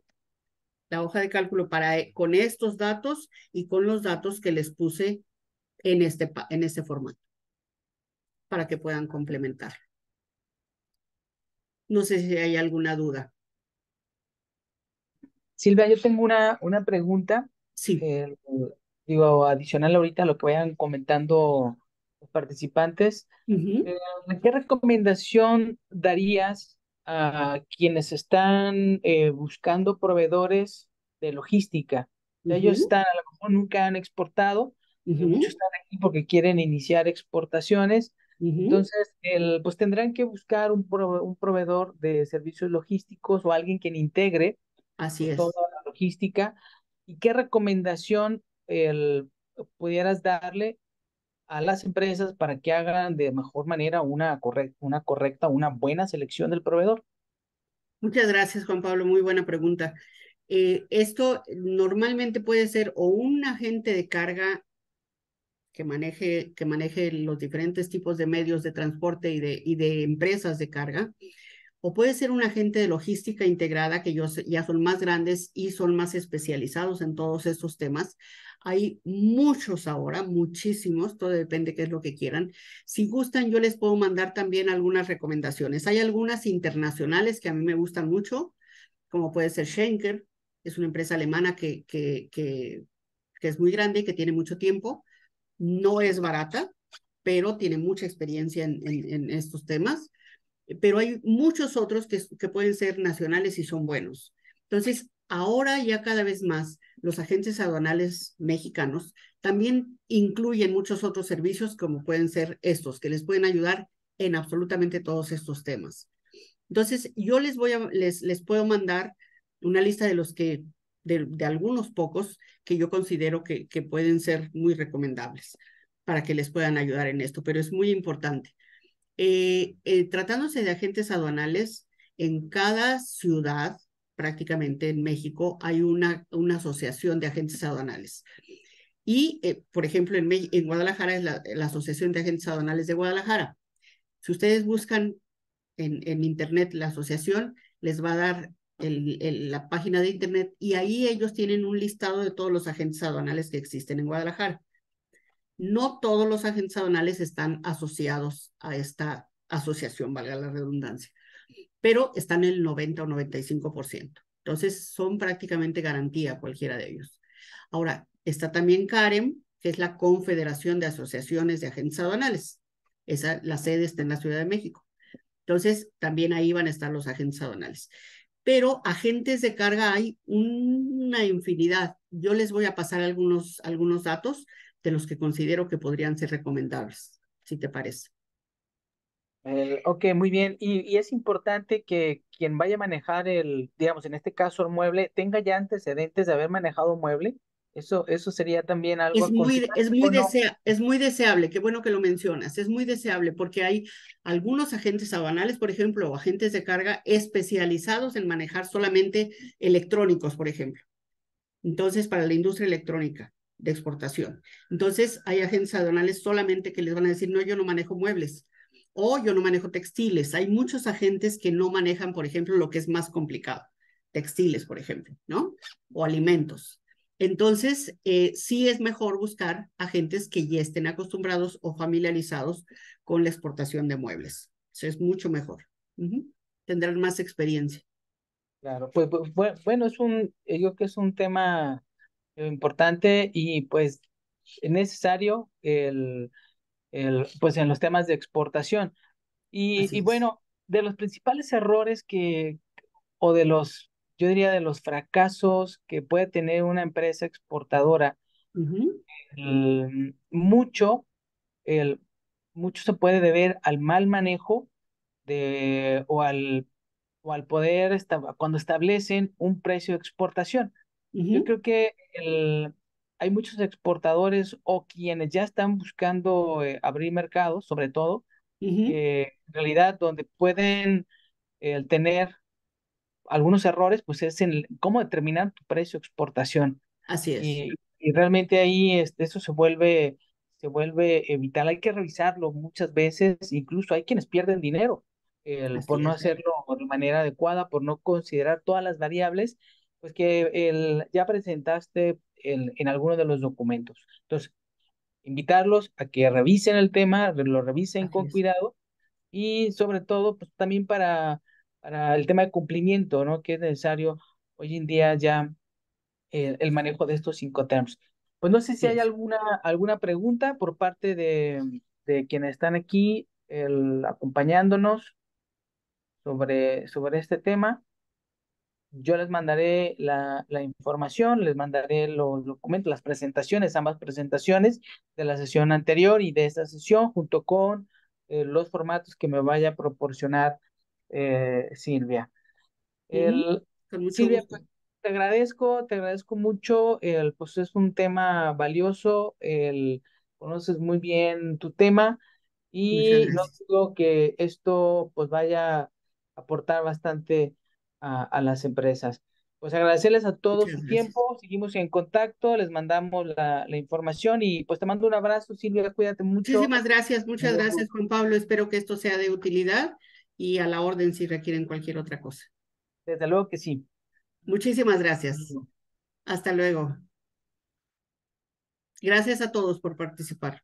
La hoja de cálculo con estos datos y con los datos que les puse en este formato, para que puedan complementar. No sé si hay alguna duda. Silvia, yo tengo una pregunta, Sí. eh, digo, adicional ahorita a lo que vayan comentando los participantes. Ujú, Eh, ¿Qué recomendación darías a quienes están buscando proveedores de logística? Ellos ujú, están, a lo mejor nunca han exportado, muchos ujú, están aquí porque quieren iniciar exportaciones. ujú. Entonces, pues tendrán que buscar un proveedor de servicios logísticos o alguien quien integre Así pues toda es. la logística. ¿Y qué recomendación pudieras darle a las empresas para que hagan de mejor manera una buena selección del proveedor? Muchas gracias, Juan Pablo. Muy buena pregunta. Esto normalmente puede ser o un agente de carga que maneje los diferentes tipos de medios de transporte y de empresas de carga, o puede ser un agente de logística integrada, que ya son más grandes y son más especializados en todos estos temas. Hay muchos ahora, muchísimos, todo depende qué es lo que quieran. Si gustan, yo les puedo mandar también algunas recomendaciones. Hay algunas internacionales que a mí me gustan mucho, como puede ser Schenker, es una empresa alemana que es muy grande y que tiene mucho tiempo. No es barata, pero tiene mucha experiencia en estos temas. Pero hay muchos otros que pueden ser nacionales y son buenos. Entonces, ahora ya cada vez más los agentes aduanales mexicanos también incluyen muchos otros servicios como pueden ser estos, que les pueden ayudar en absolutamente todos estos temas. Entonces, yo les puedo mandar una lista de algunos pocos que yo considero que pueden ser muy recomendables para que les puedan ayudar en esto, pero es muy importante. Tratándose de agentes aduanales, en cada ciudad, prácticamente en México, hay una asociación de agentes aduanales. Y, por ejemplo, en Guadalajara es la Asociación de Agentes Aduanales de Guadalajara. Si ustedes buscan en internet la asociación, les va a dar la página de internet y ahí ellos tienen un listado de todos los agentes aduanales que existen en Guadalajara. No todos los agentes aduanales están asociados a esta asociación, valga la redundancia, pero están el 90 o 95%. Entonces, son prácticamente garantía cualquiera de ellos. Ahora, está también CAREM, que es la Confederación de Asociaciones de Agentes Aduanales. La sede está en la Ciudad de México. Entonces, también ahí van a estar los agentes aduanales. Pero agentes de carga hay una infinidad. Yo les voy a pasar algunos datos de los que considero que podrían ser recomendables, si te parece. Ok, muy bien. Y es importante que quien vaya a manejar digamos, en este caso el mueble, tenga ya antecedentes de haber manejado un mueble. Eso sería también algo a considerar, ¿o no? Es muy deseable, qué bueno que lo mencionas, es muy deseable porque hay algunos agentes aduanales, por ejemplo, o agentes de carga especializados en manejar solamente electrónicos, por ejemplo. Entonces, para la industria electrónica de exportación. Entonces, hay agentes aduanales solamente que les van a decir, no, yo no manejo muebles o yo no manejo textiles. Hay muchos agentes que no manejan, por ejemplo, lo que es más complicado, textiles, por ejemplo, ¿no? O alimentos. Entonces, sí es mejor buscar agentes que ya estén acostumbrados o familiarizados con la exportación de muebles. Eso es mucho mejor. Tendrán más experiencia. Claro, bueno, yo creo que es un tema importante y pues es necesario pues en los temas de exportación. Y Así es. bueno, de los principales errores o yo diría de los fracasos que puede tener una empresa exportadora, Ujú, el- mucho, el, mucho se puede deber al mal manejo o al poder, cuando establecen un precio de exportación. Yo ujú, creo que hay muchos exportadores o quienes ya están buscando abrir mercados, sobre todo, ujú. en realidad donde pueden tener algunos errores, pues es en cómo determinar tu precio de exportación. Así es. Y realmente ahí eso se vuelve vital. Hay que revisarlo muchas veces, incluso hay quienes pierden dinero por Así no es. hacerlo de manera adecuada, por no considerar todas las variables, pues que ya presentaste en alguno de los documentos. Entonces, invitarlos a que revisen el tema, lo revisen Así con es. cuidado y sobre todo, pues también para el tema de cumplimiento, ¿no? Que es necesario hoy en día ya el manejo de estos cinco terms. Pues no sé si Así hay es. alguna pregunta por parte de quienes están aquí acompañándonos sobre este tema. Yo les mandaré la información, les mandaré los documentos, las presentaciones, ambas presentaciones de la sesión anterior y de esta sesión, junto con los formatos que me vaya a proporcionar Silvia. Ujú. El, Con mucho Silvia, gusto. pues te agradezco mucho. Pues es un tema valioso. Conoces muy bien tu tema Muchas y no gracias. dudo que esto pues vaya a aportar bastante a las empresas. Pues agradecerles a todos Muchas su gracias. tiempo. Seguimos en contacto. Les mandamos la información y pues te mando un abrazo, Silvia. Cuídate mucho. Muchísimas gracias. Nos Muchas vemos. gracias, Juan Pablo. Espero que esto sea de utilidad y a la orden si requieren cualquier otra cosa. Desde luego que sí. Muchísimas Hasta gracias. luego. Hasta luego. Gracias a todos por participar.